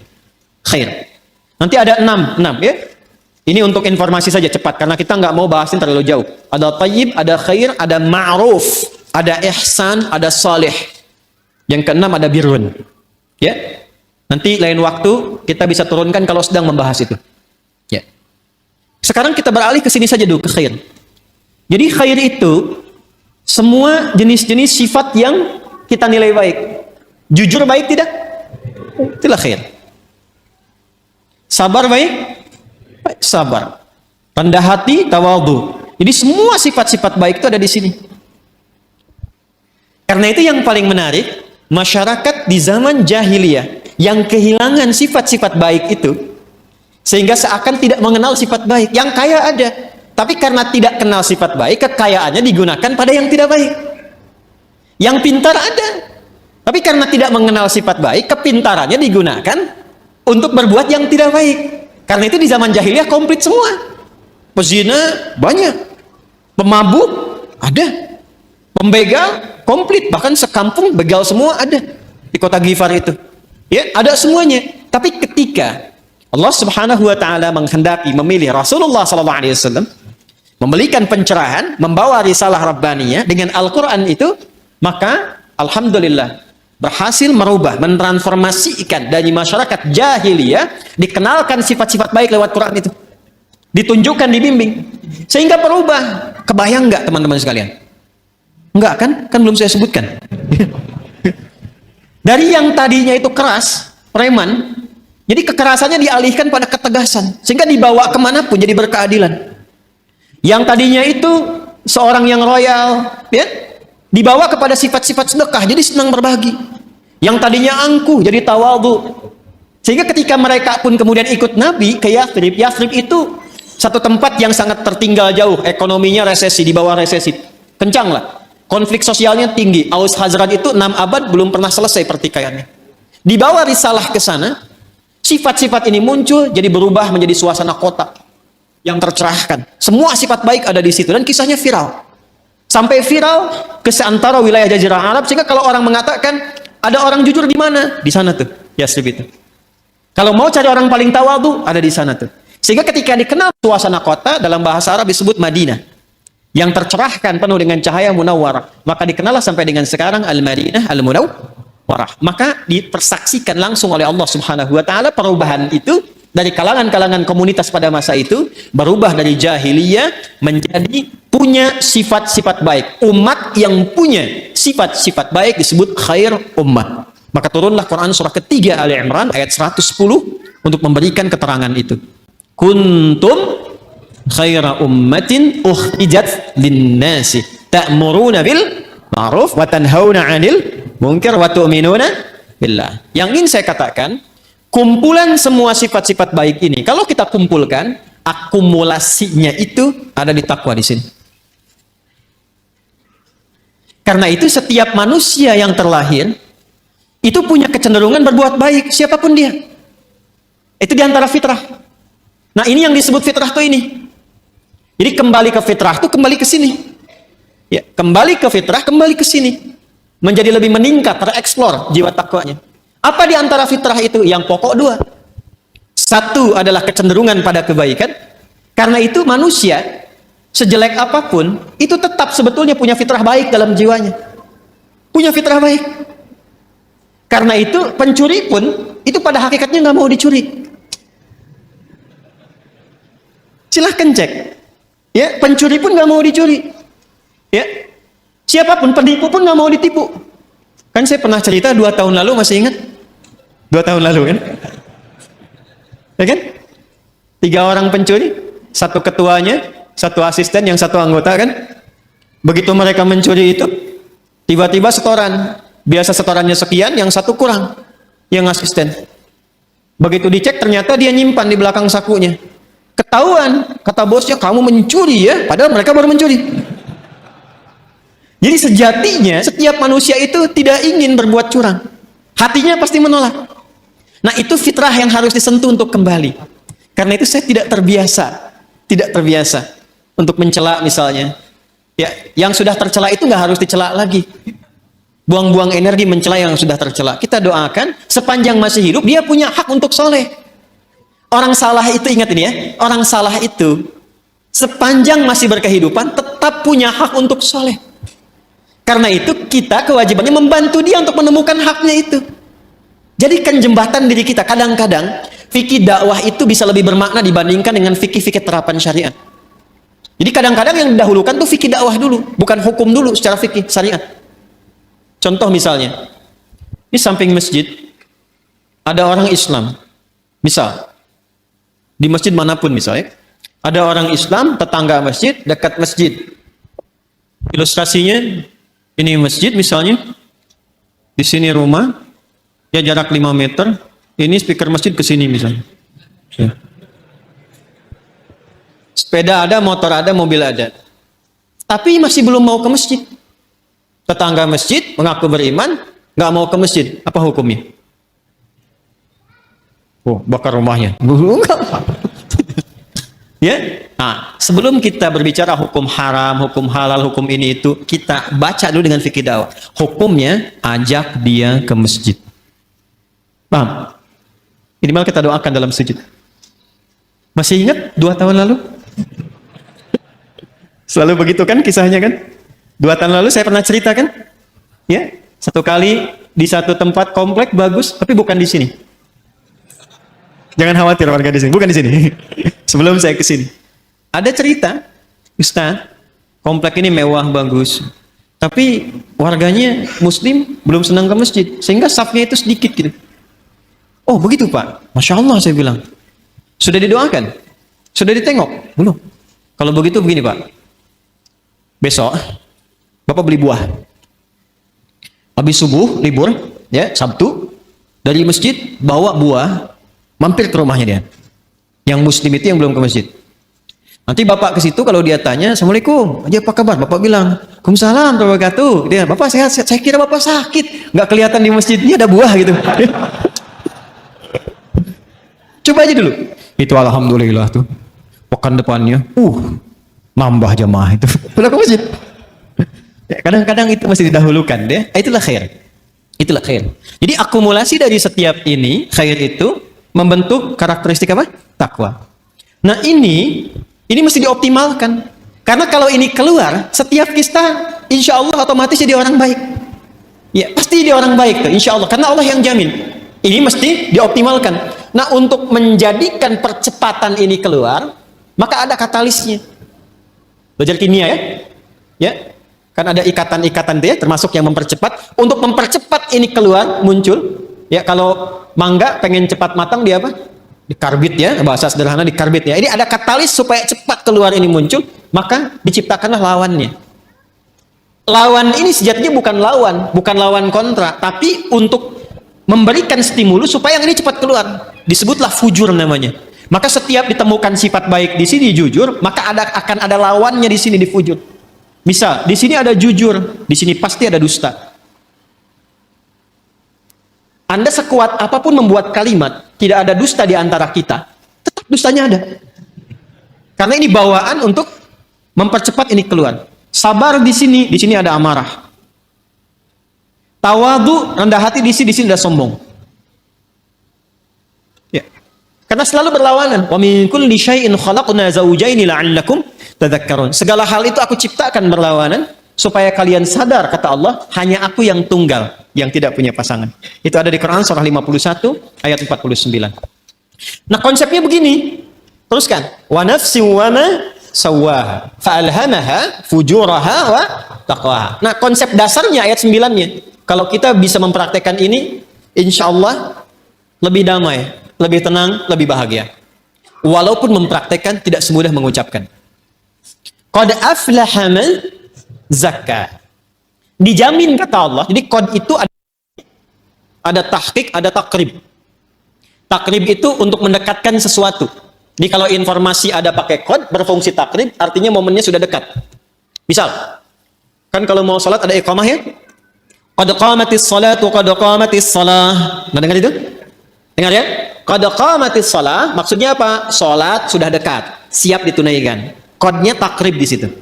Khair. Nanti ada 6 ya. Ini untuk informasi saja cepat, karena kita nggak mau bahasin terlalu jauh. Ada thayyib, ada khair, ada ma'ruf, ada ihsan, ada salih. Yang keenam ada birrun. Ya. Nanti lain waktu kita bisa turunkan kalau sedang membahas itu. Ya. Sekarang kita beralih ke sini saja dulu, ke khair. Jadi khair itu semua jenis-jenis sifat yang kita nilai baik. Jujur baik tidak? Itulah khair. Sabar baik? Baik, sabar. Rendah hati, tawadhu. Jadi semua sifat-sifat baik itu ada di sini. Karena itu yang paling menarik, masyarakat di zaman jahiliyah yang kehilangan sifat-sifat baik itu, sehingga seakan tidak mengenal sifat baik. Yang kaya ada, tapi karena tidak kenal sifat baik, kekayaannya digunakan pada yang tidak baik. Yang pintar ada, tapi karena tidak mengenal sifat baik, kepintarannya digunakan untuk berbuat yang tidak baik. Karena itu di zaman jahiliyah komplit semua. Pezina banyak, pemabuk ada, pembegal komplit, bahkan sekampung begal semua ada di kota Ghifar itu. Ya, ada semuanya. Tapi ketika Allah Subhanahu wa taala menghendaki memilih Rasulullah sallallahu alaihi wasallam, memberikan pencerahan, membawa risalah rabbaniyah dengan Al-Qur'an itu, maka alhamdulillah berhasil merubah, mentransformasikan dari masyarakat jahiliyah, dikenalkan sifat-sifat baik lewat Quran itu. Ditunjukkan, dibimbing. Sehingga berubah. Kebayang nggak teman-teman sekalian? Enggak kan? Kan belum saya sebutkan. Dari yang tadinya itu keras, preman, jadi kekerasannya dialihkan pada ketegasan, sehingga dibawa kemanapun jadi berkeadilan. Yang tadinya itu seorang yang royal, ya, dibawa kepada sifat-sifat sedekah, jadi senang berbagi. Yang tadinya angkuh jadi tawadhu. Sehingga ketika mereka pun kemudian ikut Nabi ke Yathrib, Yathrib itu satu tempat yang sangat tertinggal jauh, ekonominya resesi, di bawah resesi, kencang lah. Konflik sosialnya tinggi. Aus Khazraj itu 6 abad belum pernah selesai pertikaiannya. Dibawa risalah ke sana, sifat-sifat ini muncul, jadi berubah menjadi suasana kota yang tercerahkan. Semua sifat baik ada di situ, dan kisahnya viral. Sampai viral ke seantara wilayah Jazirah Arab, sehingga kalau orang mengatakan ada orang jujur di mana, di sana tuh, Yathrib itu. Kalau mau cari orang paling tawadhu, ada di sana tuh. Sehingga ketika dikenal suasana kota, dalam bahasa Arab disebut Madinah, yang tercerahkan penuh dengan cahaya munawwarah, maka dikenal sampai dengan sekarang Al-Madinah Al-Munawwarah. Maka dipersaksikan langsung oleh Allah Subhanahu wa taala perubahan itu dari kalangan-kalangan komunitas pada masa itu, berubah dari jahiliyah menjadi punya sifat-sifat baik. Umat yang punya sifat-sifat baik disebut khair ummah. Maka turunlah Quran surah ketiga Ali Imran ayat 110 untuk memberikan keterangan itu. Kuntum khaira ummatin ukhrijat linnasi ta'muruna bil ma'ruf wa tanhauna 'anil munkar wa tu'minuna billah. Yang ingin saya katakan, kumpulan semua sifat-sifat baik ini kalau kita kumpulkan, akumulasinya itu ada di takwa di sini. Karena itu setiap manusia yang terlahir itu punya kecenderungan berbuat baik, siapapun dia. Itu diantara fitrah. Nah, ini yang disebut fitrah tuh ini. Jadi kembali ke fitrah tuh kembali ke sini. Ya, kembali ke fitrah, kembali ke sini. Menjadi lebih meningkat, tereksplor jiwa takwanya. Apa di antara fitrah itu? Yang pokok dua. Satu adalah kecenderungan pada kebaikan. Karena itu manusia sejelek apapun itu tetap sebetulnya punya fitrah baik dalam jiwanya. Punya fitrah baik. Karena itu pencuri pun itu pada hakikatnya nggak mau dicuri. Silahkan cek. Ya, pencuri pun nggak mau dicuri. Ya, siapapun penipu pun nggak mau ditipu. Kan saya pernah cerita 2 tahun lalu, masih ingat? 2 tahun lalu kan? Ya kan? 3 orang pencuri, 1 ketuanya, 1 asisten, yang 1 anggota kan? Begitu mereka mencuri itu, tiba-tiba setoran. Biasa setorannya sekian, yang 1 kurang, yang asisten. Begitu dicek ternyata dia nyimpan di belakang sakunya. Ketahuan, kata bosnya, kamu mencuri ya, padahal mereka baru mencuri. Jadi sejatinya setiap manusia itu tidak ingin berbuat curang. Hatinya pasti menolak. Nah, itu fitrah yang harus disentuh untuk kembali. Karena itu saya tidak terbiasa untuk mencela misalnya. Ya, yang sudah tercela itu nggak harus dicela lagi. Buang-buang energi mencela yang sudah tercela. Kita doakan sepanjang masih hidup dia punya hak untuk soleh. Orang salah itu, ingat ini ya, orang salah itu sepanjang masih berkehidupan tetap punya hak untuk soleh. Karena itu kita kewajibannya membantu dia untuk menemukan haknya itu. Jadikan jembatan diri kita. Kadang-kadang fikih dakwah itu bisa lebih bermakna dibandingkan dengan fikih-fikih terapan syariat. Jadi kadang-kadang yang didahulukan tuh fikih dakwah dulu, bukan hukum dulu secara fikih syariat. Contoh misalnya, di samping masjid ada orang Islam. Misal di masjid manapun misalnya, ada orang Islam tetangga masjid, dekat masjid. Ilustrasinya ini masjid misalnya, di sini rumah, ya jarak 5 meter, ini speaker masjid ke sini misalnya. Ya. Sepeda ada, motor ada, mobil ada. Tapi masih belum mau ke masjid. Tetangga masjid mengaku beriman, nggak mau ke masjid. Apa hukumnya? Oh, bakar rumahnya. Enggak. Ya. Nah, sebelum kita berbicara hukum haram, hukum halal, hukum ini itu, kita baca dulu dengan fikih dakwah. Hukumnya ajak dia ke masjid. Paham? Minimal kita doakan dalam sujud. Masih ingat 2 tahun lalu? Selalu begitu kan kisahnya kan? 2 tahun lalu saya pernah cerita kan? Ya, 1 kali di satu tempat komplek bagus, tapi bukan di sini. Jangan khawatir warga di sini, bukan di sini. Sebelum saya ke sini, ada cerita, Ustaz, komplek ini mewah bagus, tapi warganya Muslim belum senang ke masjid, sehingga safnya itu sedikit gitu. Oh begitu Pak, Masya Allah saya bilang. Sudah didoakan? Sudah ditengok? Belum. Kalau begitu begini Pak, besok Bapak beli buah. Habis subuh libur, ya Sabtu, dari masjid bawa buah, mampir ke rumahnya dia. Yang Muslim itu yang belum ke masjid. Nanti Bapak ke situ, kalau dia tanya, Assalamualaikum, aja apa kabar? Bapak bilang, Waalaikumsalam warahmatullahi wabarakatuh. Dia, Bapak sehat? Saya kira Bapak sakit, nggak kelihatan di masjid. Ini ada buah gitu. Coba aja dulu. Itu alhamdulillah tuh. Pekan depannya, nambah jamaah itu. Pulang ke masjid. Ya, kadang-kadang itu masih didahulukan deh. Itulah khair. Itulah khair. Jadi akumulasi dari setiap ini, khair itu membentuk karakteristik apa? Takwa. Nah ini mesti dioptimalkan. Karena kalau ini keluar, setiap kita insya Allah otomatis jadi orang baik. Ya pasti jadi orang baik tuh, insya Allah. Karena Allah yang jamin. Ini mesti dioptimalkan. Nah untuk menjadikan percepatan ini keluar, maka ada katalisnya. Belajar kimia ya? Ya. Kan ada ikatan-ikatan dia, termasuk yang mempercepat. Untuk mempercepat ini keluar, muncul. Ya, kalau mangga pengen cepat matang, dia apa? Dikarbit ya, bahasa sederhana dikarbit ya. Ini ada katalis supaya cepat keluar ini muncul, maka diciptakanlah lawannya. Lawan ini sejatinya bukan lawan kontra, tapi untuk memberikan stimulus supaya yang ini cepat keluar. Disebutlah fujur namanya. Maka setiap ditemukan sifat baik di sini jujur, maka akan ada lawannya di sini di fujur. Misal, di sini ada jujur, di sini pasti ada dusta. Anda sekuat apapun membuat kalimat, tidak ada dusta di antara kita, tetap dustanya ada. Karena ini bawaan untuk mempercepat ini keluar. Sabar di sini ada amarah. Tawadu, rendah hati di sini ada sombong. Ya. Karena selalu berlawanan. Wa min kulli syai'in khalaqna zawjaini la'allakum tadhakkarun. Segala hal itu aku ciptakan berlawanan supaya kalian sadar, kata Allah, hanya aku yang tunggal, yang tidak punya pasangan. Itu ada di Quran surah 51 ayat 49. Nah, konsepnya begini. Teruskan. Wa nafsi wa ma sawwaha fa'alhamaha fujuraha wa taqwaha. Nah, konsep dasarnya ayat 9-nya. Kalau kita bisa mempraktekkan ini, insya Allah lebih damai, lebih tenang, lebih bahagia. Walaupun mempraktekkan tidak semudah mengucapkan. Qad aflaha man zakka. Dijamin kata Allah. Jadi qad itu ada tahqiq, ada takrib. Takrib itu untuk mendekatkan sesuatu. Jadi kalau informasi ada pakai qad berfungsi takrib, artinya momennya sudah dekat. Misal, kan kalau mau salat ada iqamah ya? Qad qamatis salatu qad qamatis salah. Nah, dengar itu? Dengar ya? Qad qamatis salah maksudnya apa? Salat sudah dekat, siap ditunaikan. Qadnya takrib di situ.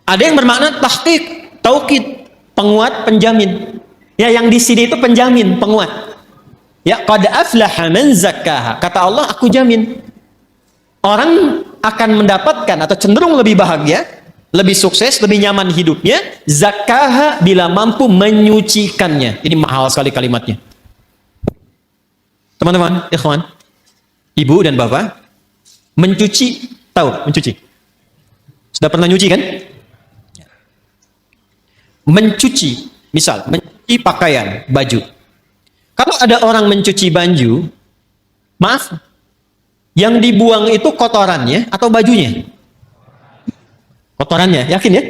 Ada yang bermakna tahqiq, taukid, penguat, penjamin. Ya, yang di sini itu penjamin, penguat. Ya, qad aflaha man zakkaha. Kata Allah, aku jamin orang akan mendapatkan atau cenderung lebih bahagia, lebih sukses, lebih nyaman hidupnya, zakkaha bila mampu menyucikannya. Ini mahal sekali kalimatnya. Teman-teman, ikhwan, ibu dan bapak, mencuci, tahu mencuci? Sudah pernah nyuci kan? Mencuci, misal mencuci pakaian, baju. Kalau ada orang mencuci baju, maaf, yang dibuang itu kotorannya atau bajunya? Kotorannya, yakin ya?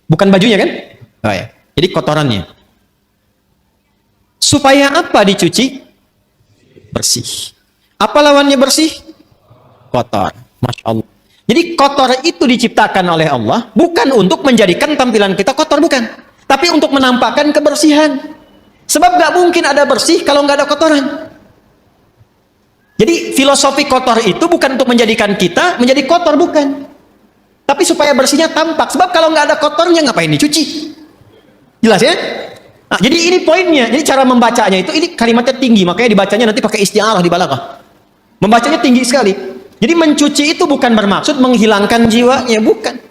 Bukan bajunya kan? Oh ya. Jadi kotorannya. Supaya apa dicuci? Bersih. Apa lawannya bersih? Kotor. Masya Allah. Jadi kotor itu diciptakan oleh Allah bukan untuk menjadikan tampilan kita kotor, bukan. Tapi untuk menampakkan kebersihan. Sebab gak mungkin ada bersih kalau gak ada kotoran. Jadi filosofi kotor itu bukan untuk menjadikan kita menjadi kotor, bukan. Tapi supaya bersihnya tampak. Sebab kalau nggak ada kotornya ngapain dicuci? Jelas ya? Nah, jadi ini poinnya. Jadi cara membacanya itu, ini kalimatnya tinggi, makanya dibacanya nanti pakai isti'arah di balaghah. Membacanya tinggi sekali. Jadi mencuci itu bukan bermaksud menghilangkan jiwanya, bukan.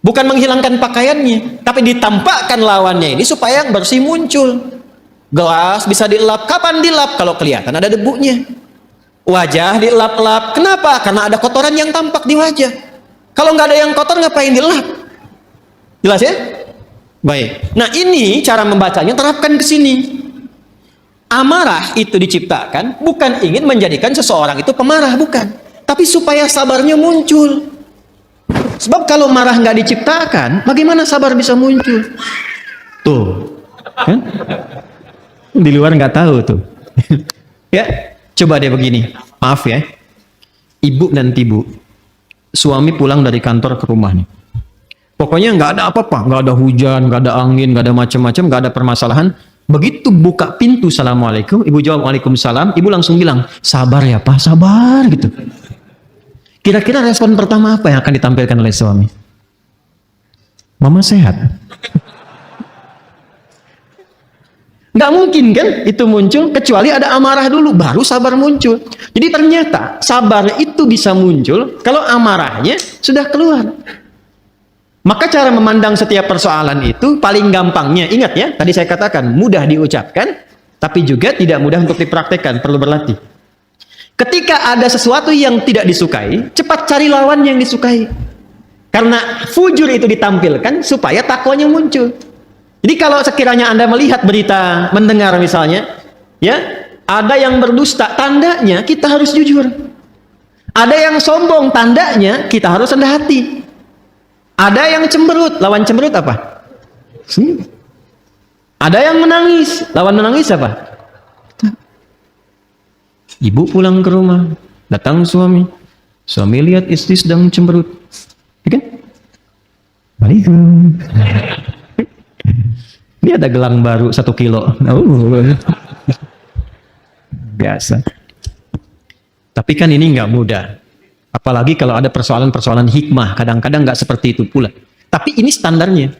Bukan menghilangkan pakaiannya, tapi ditampakkan lawannya ini supaya yang bersih muncul. Gelas bisa dilap. Kapan dilap? Kalau kelihatan ada debunya. Wajah dilap-lap. Kenapa? Karena ada kotoran yang tampak di wajah. Kalau nggak ada yang kotor, ngapain dilap? Jelas ya? Baik. Nah, ini cara membacanya, terapkan ke sini. Amarah itu diciptakan bukan ingin menjadikan seseorang itu pemarah, bukan. Tapi supaya sabarnya muncul. Sebab kalau marah nggak diciptakan, bagaimana sabar bisa muncul? Tuh, kan? Di luar nggak tahu tuh. Ya, coba deh begini. Maaf ya, ibu dan ibu, suami pulang dari kantor ke rumah nih. Pokoknya nggak ada apa-apa, nggak ada hujan, nggak ada angin, nggak ada macam-macam, nggak ada permasalahan. Begitu buka pintu, assalamualaikum, ibu jawab waalaikumsalam, ibu langsung bilang, sabar ya pak, sabar gitu. Kira-kira respon pertama apa yang akan ditampilkan oleh suami? Mama sehat. Nggak mungkin kan itu muncul, kecuali ada amarah dulu, baru sabar muncul. Jadi ternyata sabar itu bisa muncul kalau amarahnya sudah keluar. Maka cara memandang setiap persoalan itu paling gampangnya, ingat ya, tadi saya katakan mudah diucapkan, tapi juga tidak mudah untuk dipraktekkan, perlu berlatih. Ketika ada sesuatu yang tidak disukai, cepat cari lawan yang disukai. Karena fujur itu ditampilkan supaya takwanya muncul. Jadi kalau sekiranya Anda melihat berita, mendengar misalnya, ya, ada yang berdusta, tandanya kita harus jujur. Ada yang sombong, tandanya kita harus rendah hati. Ada yang cemberut, lawan cemberut apa? Senyum. Ada yang menangis, lawan menangis apa? Ibu pulang ke rumah, datang suami. Suami lihat istri sedang cemberut. Ya kan? Waalaikumsalam. Ini ada gelang baru 1 kilo. Biasa. Tapi kan ini nggak mudah. Apalagi kalau ada persoalan-persoalan hikmah. Kadang-kadang nggak seperti itu pula. Tapi ini standarnya.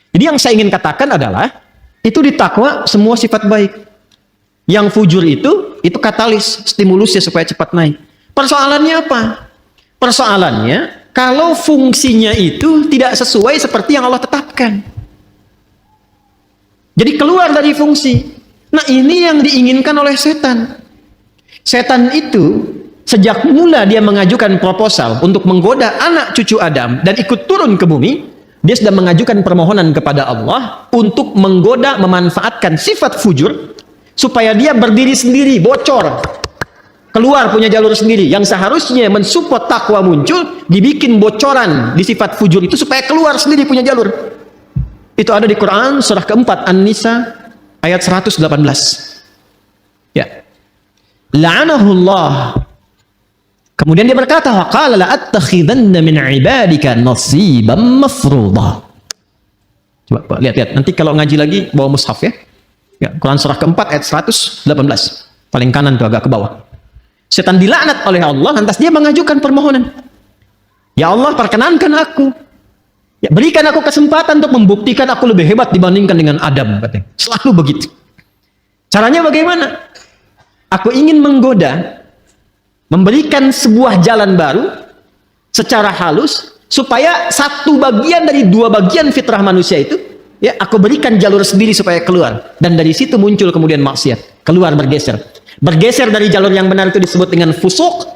Jadi yang saya ingin katakan adalah, itu di takwa semua sifat baik. Yang fujur itu katalis, stimulusnya supaya cepat naik. Persoalannya apa? Persoalannya, kalau fungsinya itu tidak sesuai seperti yang Allah tetapkan. Jadi keluar dari fungsi. Nah, ini yang diinginkan oleh setan. Setan itu, sejak mula dia mengajukan proposal untuk menggoda anak cucu Adam dan ikut turun ke bumi, dia sudah mengajukan permohonan kepada Allah untuk menggoda, memanfaatkan sifat fujur, supaya dia berdiri sendiri, bocor, keluar punya jalur sendiri. Yang seharusnya mensupport takwa muncul, dibikin bocoran di sifat fujur itu supaya keluar sendiri punya jalur. Itu ada di Quran surah keempat An-Nisa ayat 118. Ya. La'anahullah. Kemudian dia berkata, wa qala la'attakhidanna min 'ibadika nasiban mafruḍa. Coba lihat. Nanti kalau ngaji lagi bawa mushaf ya. Ya, Quran surah keempat ayat 118. Paling kanan tuh agak ke bawah. Setan dilaknat oleh Allah, lantas dia mengajukan permohonan. Ya Allah, perkenankan aku. Ya, berikan aku kesempatan untuk membuktikan aku lebih hebat dibandingkan dengan Adam, katanya. Selalu begitu. Caranya bagaimana? Aku ingin menggoda, memberikan sebuah jalan baru secara halus supaya satu bagian dari 2 bagian fitrah manusia itu, ya, aku berikan jalur sendiri supaya keluar. Dan dari situ muncul kemudian maksiat, keluar bergeser. Bergeser dari jalur yang benar itu disebut dengan fusuk,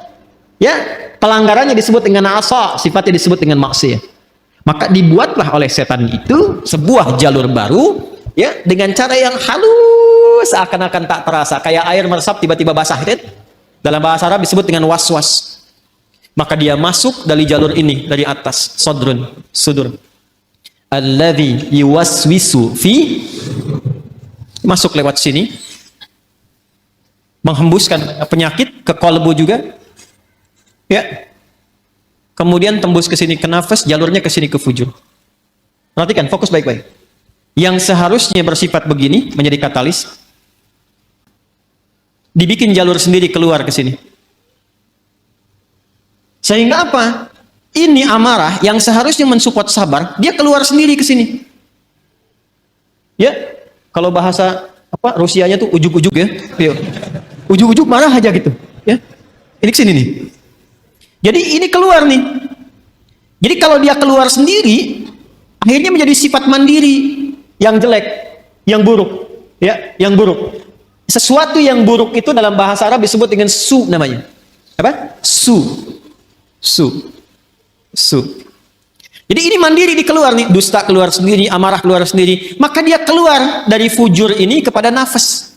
ya, pelanggarannya disebut dengan asa, sifatnya disebut dengan maksiat. Maka dibuatlah oleh setan itu sebuah jalur baru, ya, dengan cara yang halus, seakan-akan tak terasa, kayak air meresap tiba-tiba basah, gitu. Dalam bahasa Arab disebut dengan was-was. Maka dia masuk dari jalur ini, dari atas, sudur. Alladzi yuwaswisu fi, masuk lewat sini, menghembuskan penyakit ke kolbu juga, ya. Kemudian tembus ke sini ke nafas, jalurnya ke sini ke fujur. Perhatikan, fokus baik-baik. Yang seharusnya bersifat begini menjadi katalis, dibikin jalur sendiri keluar ke sini. Sehingga apa? Ini amarah yang seharusnya mensupport sabar, dia keluar sendiri ke sini. Ya, kalau bahasa apa Rusianya tuh ujuk-ujuk ya. Ujuk-ujuk marah aja gitu, ya. Ini ke sini nih. Jadi ini keluar nih. Jadi kalau dia keluar sendiri, akhirnya menjadi sifat mandiri yang jelek, yang buruk, ya, yang buruk. Sesuatu yang buruk itu dalam bahasa Arab disebut dengan su namanya. Apa? Su. Jadi ini mandiri dikeluar nih, dusta keluar sendiri, amarah keluar sendiri. Maka dia keluar dari fujur ini kepada nafas.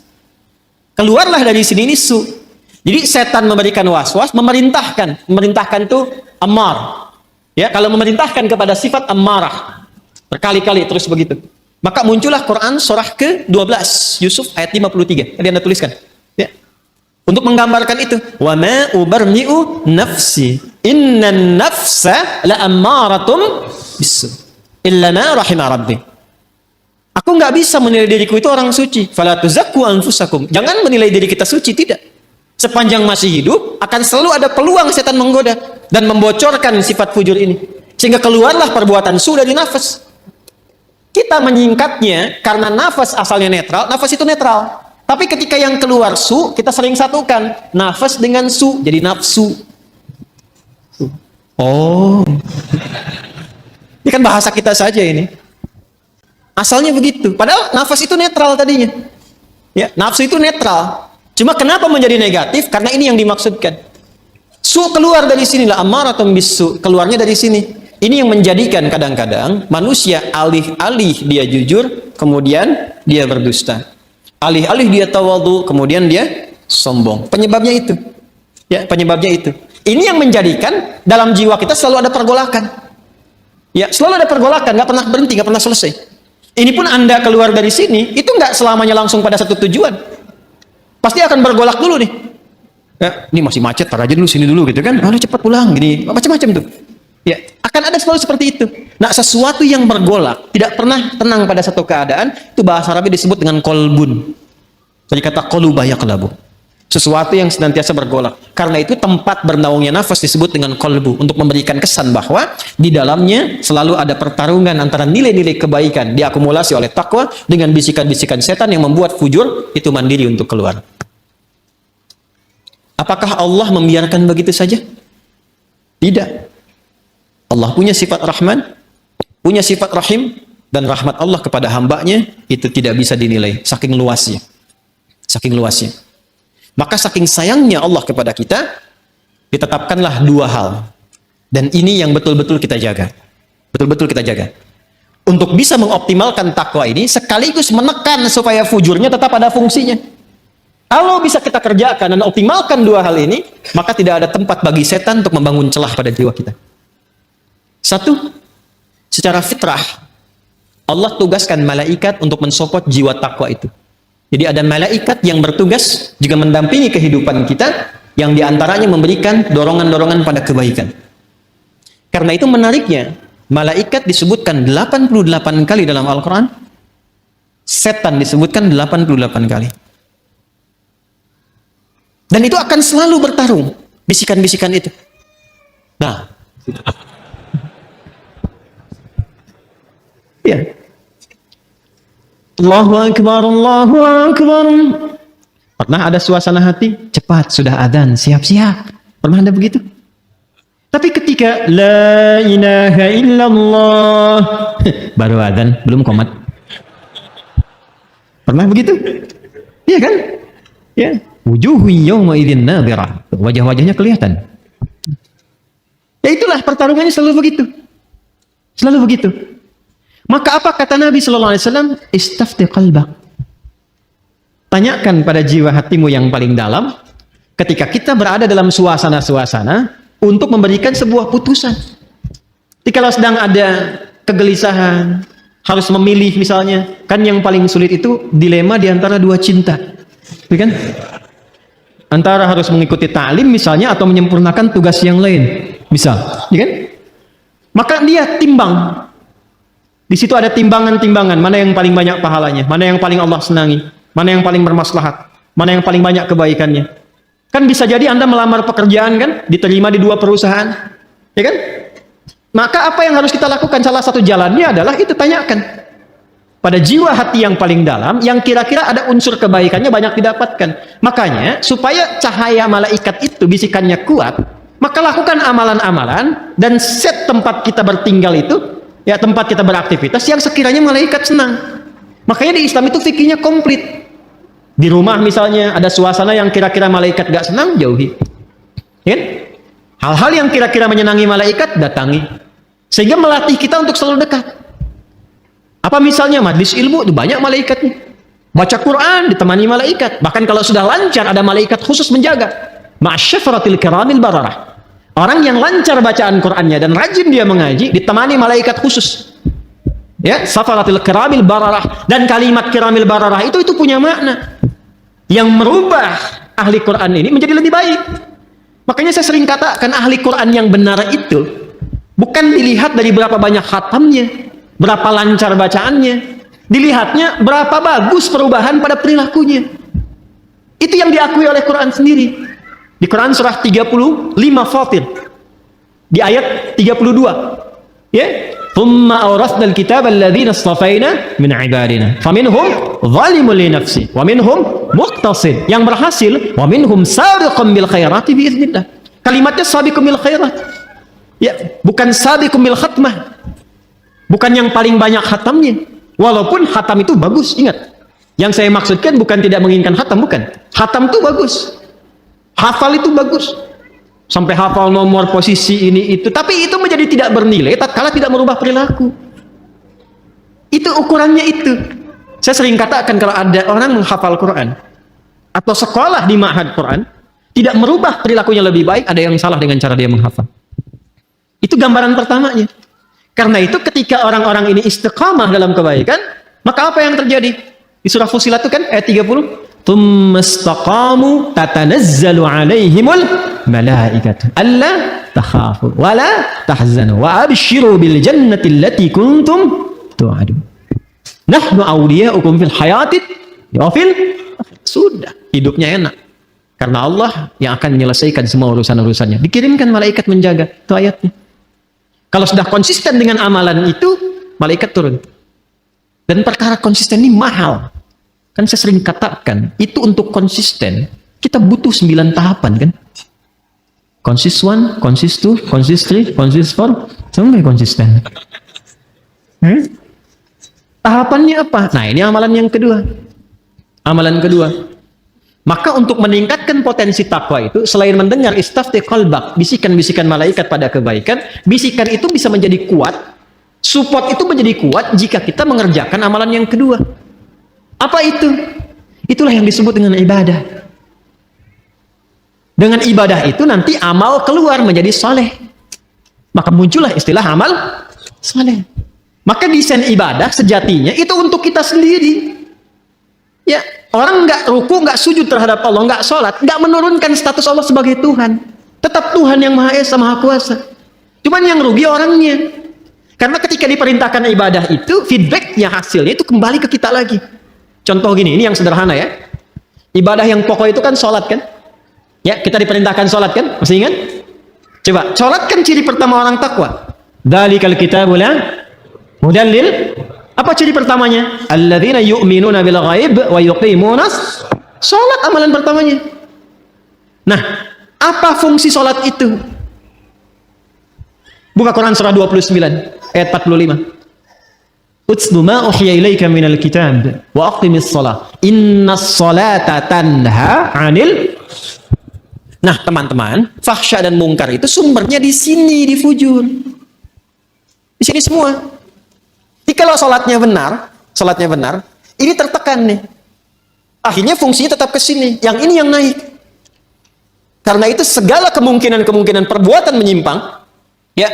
Keluarlah dari sini ini su. Jadi setan memberikan was-was, memerintahkan itu ammar. Ya, kalau memerintahkan kepada sifat ammarah berkali-kali terus begitu. Maka muncullah Quran surah ke-12 Yusuf ayat 53. Tadi Anda tuliskan. Ya. Untuk menggambarkan itu, wa ma ubarni'u nafsi innan nafsa la'ammaratum bisu illa ma rahima rabbi. Aku nggak bisa menilai diriku itu orang suci. Fala tuzakku anfusakum. Jangan menilai diri kita suci, tidak. Sepanjang masih hidup, akan selalu ada peluang setan menggoda dan membocorkan sifat fujur ini. Sehingga keluarlah perbuatan su dari nafas. Kita menyingkatnya karena nafas asalnya netral, nafas itu netral. Tapi ketika yang keluar su, kita sering satukan nafas dengan su, jadi nafsu. Oh. Ini kan bahasa kita saja ini. Asalnya begitu. Padahal nafas itu netral tadinya. Ya, nafsu itu netral. Cuma kenapa menjadi negatif? Karena ini yang dimaksudkan. Su keluar dari sinilah, ammaratun bisu, keluarnya dari sini. Ini yang menjadikan kadang-kadang manusia alih-alih dia jujur, kemudian dia berdusta. Alih-alih dia tawadhu, kemudian dia sombong. Penyebabnya itu. Ya, penyebabnya itu. Ini yang menjadikan dalam jiwa kita selalu ada pergolakan. Ya, selalu ada pergolakan, nggak pernah berhenti, nggak pernah selesai. Ini pun Anda keluar dari sini, itu nggak selamanya langsung pada satu tujuan. Pasti akan bergolak dulu nih. Ya, ini masih macet, tar aja dulu sini dulu gitu kan. Lalu cepat pulang gini, macam-macam tuh. Ya, akan ada selalu seperti itu. Nah, sesuatu yang bergolak, tidak pernah tenang pada satu keadaan, itu bahasa Arabnya disebut dengan kolbun. Dari kata qoluba yaqlabu. Sesuatu yang senantiasa bergolak. Karena itu tempat bernaungnya nafas disebut dengan kolbu, untuk memberikan kesan bahwa di dalamnya selalu ada pertarungan antara nilai-nilai kebaikan diakumulasi oleh takwa dengan bisikan-bisikan setan yang membuat fujur itu mandiri untuk keluar. Apakah Allah membiarkan begitu saja? Tidak. Allah punya sifat Rahman, punya sifat Rahim, dan rahmat Allah kepada hambanya itu tidak bisa dinilai, saking luasnya. Saking luasnya. Maka saking sayangnya Allah kepada kita, ditetapkanlah dua hal. Dan ini yang betul-betul kita jaga. Betul-betul kita jaga. Untuk bisa mengoptimalkan takwa ini, sekaligus menekan supaya fujurnya tetap ada fungsinya. Kalau bisa kita kerjakan dan optimalkan dua hal ini, maka tidak ada tempat bagi setan untuk membangun celah pada jiwa kita. Satu, secara fitrah, Allah tugaskan malaikat untuk mensupport jiwa takwa itu. Jadi ada malaikat yang bertugas juga mendampingi kehidupan kita, yang diantaranya memberikan dorongan-dorongan pada kebaikan. Karena itu menariknya, malaikat disebutkan 88 kali dalam Al-Quran, setan disebutkan 88 kali. Dan itu akan selalu bertarung, bisikan-bisikan itu. Nah, ya. Allahu Akbar, Allahu Akbar. Pernah ada suasana hati? Cepat, sudah adzan, siap-siap. Pernah ada begitu? Tapi ketika La ilaha illallah baru adzan, belum qomat. Pernah begitu? Iya kan? Ya. Wujuhu yawma idzin nadhirah. Wajah-wajahnya kelihatan. Ya itulah pertarungannya selalu begitu. Selalu begitu. Maka apa kata Nabi sallallahu alaihi wasallam? Istafti qalbak. Tanyakan pada jiwa hatimu yang paling dalam ketika kita berada dalam suasana-suasana untuk memberikan sebuah putusan. Jadi kalau sedang ada kegelisahan, harus memilih misalnya, kan yang paling sulit itu dilema di antara dua cinta. Kan? Antara harus mengikuti ta'lim misalnya atau menyempurnakan tugas yang lain. Misal, kan? Maka dia timbang. Di situ ada timbangan-timbangan, mana yang paling banyak pahalanya, mana yang paling Allah senangi, mana yang paling bermaslahat, mana yang paling banyak kebaikannya. Kan bisa jadi Anda melamar pekerjaan kan, diterima di dua perusahaan, ya kan? Maka apa yang harus kita lakukan? Salah satu jalannya adalah itu, tanyakan pada jiwa hati yang paling dalam, yang kira-kira ada unsur kebaikannya banyak didapatkan. Makanya supaya cahaya malaikat itu bisikannya kuat, maka lakukan amalan-amalan dan set tempat kita bertinggal itu, ya tempat kita beraktivitas yang sekiranya malaikat senang. Makanya di Islam itu fikihnya komplit. Di rumah misalnya ada suasana yang kira-kira malaikat gak senang, jauhi. Ya? Hal-hal yang kira-kira menyenangi malaikat, datangi. Sehingga melatih kita untuk selalu dekat. Apa misalnya majlis ilmu, itu banyak malaikatnya. Baca Quran ditemani malaikat. Bahkan kalau sudah lancar ada malaikat khusus menjaga. Ma'asyafratil kiramil bararah. Orang yang lancar bacaan Qur'annya dan rajin dia mengaji, ditemani malaikat khusus. Ya, safaratil kiramil bararah. Dan kalimat kiramil bararah itu punya makna yang merubah ahli Quran ini menjadi lebih baik. Makanya saya sering katakan ahli Quran yang benar itu bukan dilihat dari berapa banyak khatamnya, berapa lancar bacaannya, dilihatnya berapa bagus perubahan pada perilakunya. Itu yang diakui oleh Quran sendiri. Di Quran surah 35 Fatir, di ayat 32, ya, thumma awrasnal kitaba alladhina istafaina min ibadina faminhum zalimun li nafsi wa minhum muqtasid, yang berhasil, wa minhum sabiqun bil khairati bi idznillah. Kalimatnya sabiqun bil khairat, ya, bukan sabiqun bil khatmah, bukan yang paling banyak khatamnya. Walaupun khatam itu bagus, ingat, yang saya maksudkan bukan tidak menginginkan khatam, bukan. Khatam itu bagus, hafal itu bagus, sampai hafal nomor posisi ini itu, tapi itu menjadi tidak bernilai tatkala tidak merubah perilaku. Itu ukurannya itu. Saya sering katakan kalau ada orang menghafal Quran atau sekolah di ma'had Quran tidak merubah perilakunya lebih baik, ada yang salah dengan cara dia menghafal. Itu gambaran pertamanya. Karena itu ketika orang-orang ini istiqamah dalam kebaikan, maka apa yang terjadi? Di surah Fussilat itu kan ayat 30, "Tsumastaqamu tatanazzalu 'alaihimul malaikatu alla takhafu wa la tahzanu wa abshiru bil jannati allati kuntum tu'adun. Nahnu awliya'ukum fil hayatid wa fil sudah hidupnya enak. Karena Allah yang akan menyelesaikan semua urusan-urusannya. Dikirimkan malaikat menjaga. Itu ayatnya. Kalau sudah konsisten dengan amalan itu, malaikat turun. Dan perkara konsisten ini mahal. Kan saya sering katakan, itu untuk konsisten, kita butuh 9 tahapan kan. Consist 1, consist 2, consist 3, consist 4, sampai konsisten. Tahapannya apa? Nah, ini amalan yang kedua. Amalan kedua. Maka untuk meningkatkan potensi takwa itu, selain mendengar istafti qalbak, bisikan-bisikan malaikat pada kebaikan, bisikan itu bisa menjadi kuat, support itu menjadi kuat jika kita mengerjakan amalan yang kedua. Apa itu? Itulah yang disebut dengan ibadah. Dengan ibadah itu nanti amal keluar menjadi soleh. Maka muncullah istilah amal soleh. Maka desain ibadah sejatinya itu untuk kita sendiri. Ya, orang nggak ruku, nggak sujud terhadap Allah, nggak sholat, nggak menurunkan status Allah sebagai Tuhan. Tetap Tuhan yang Maha Esa, Maha Kuasa. Cuman yang rugi orangnya. Karena ketika diperintahkan ibadah itu, feedbacknya, hasilnya itu kembali ke kita lagi. Contoh gini, ini yang sederhana ya. Ibadah yang pokok itu kan sholat kan? Ya, kita diperintahkan sholat kan? Masih ingat? Coba, sholat kan ciri pertama orang takwa. Dzalikal kitabul mudallil. Apa ciri pertamanya? Alladzina yu'minuna bil ghaib wa yuqimunas salat, amalan pertamanya. Nah, apa fungsi salat itu? Buka Quran surah 29 ayat 45. Utslu ma uhiya ilaika minal kitab wa aqimis shalah. Innas salata tanha 'anil. Nah, teman-teman, fahsya dan mungkar itu sumbernya di sini, di fujur. Di sini semua. Jadi kalau sholatnya benar, ini tertekan nih. Akhirnya fungsinya tetap ke sini. Yang ini yang naik. Karena itu segala kemungkinan perbuatan menyimpang, ya,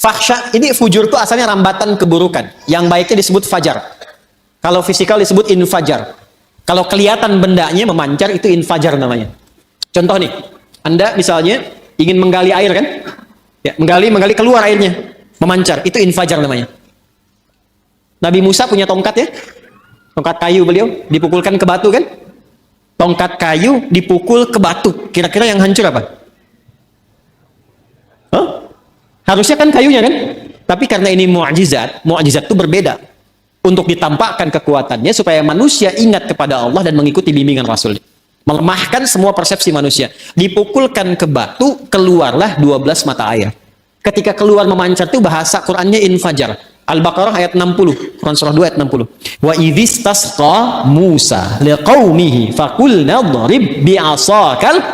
fahsya, ini fujur itu asalnya rambatan keburukan. Yang baiknya disebut fajar. Kalau fisikal disebut infajar. Kalau kelihatan bendanya memancar, itu infajar namanya. Contoh nih, Anda misalnya ingin menggali air kan? Ya, menggali keluar airnya, memancar, itu infajar namanya. Nabi Musa punya tongkat ya, tongkat kayu, beliau dipukulkan ke batu kan, tongkat kayu dipukul ke batu, kira-kira yang hancur apa? Harusnya kan kayunya kan, tapi karena ini mu'jizat itu berbeda, untuk ditampakkan kekuatannya supaya manusia ingat kepada Allah dan mengikuti bimbingan Rasul, melemahkan semua persepsi manusia. Dipukulkan ke batu, keluarlah 12 mata air. Ketika keluar memancar itu bahasa Qur'annya infajar. Al-Baqarah ayat 60, Quran surah 2 ayat 60. Wa idzistasqa Musa liqaumihi faqulna dhrib bi'asakal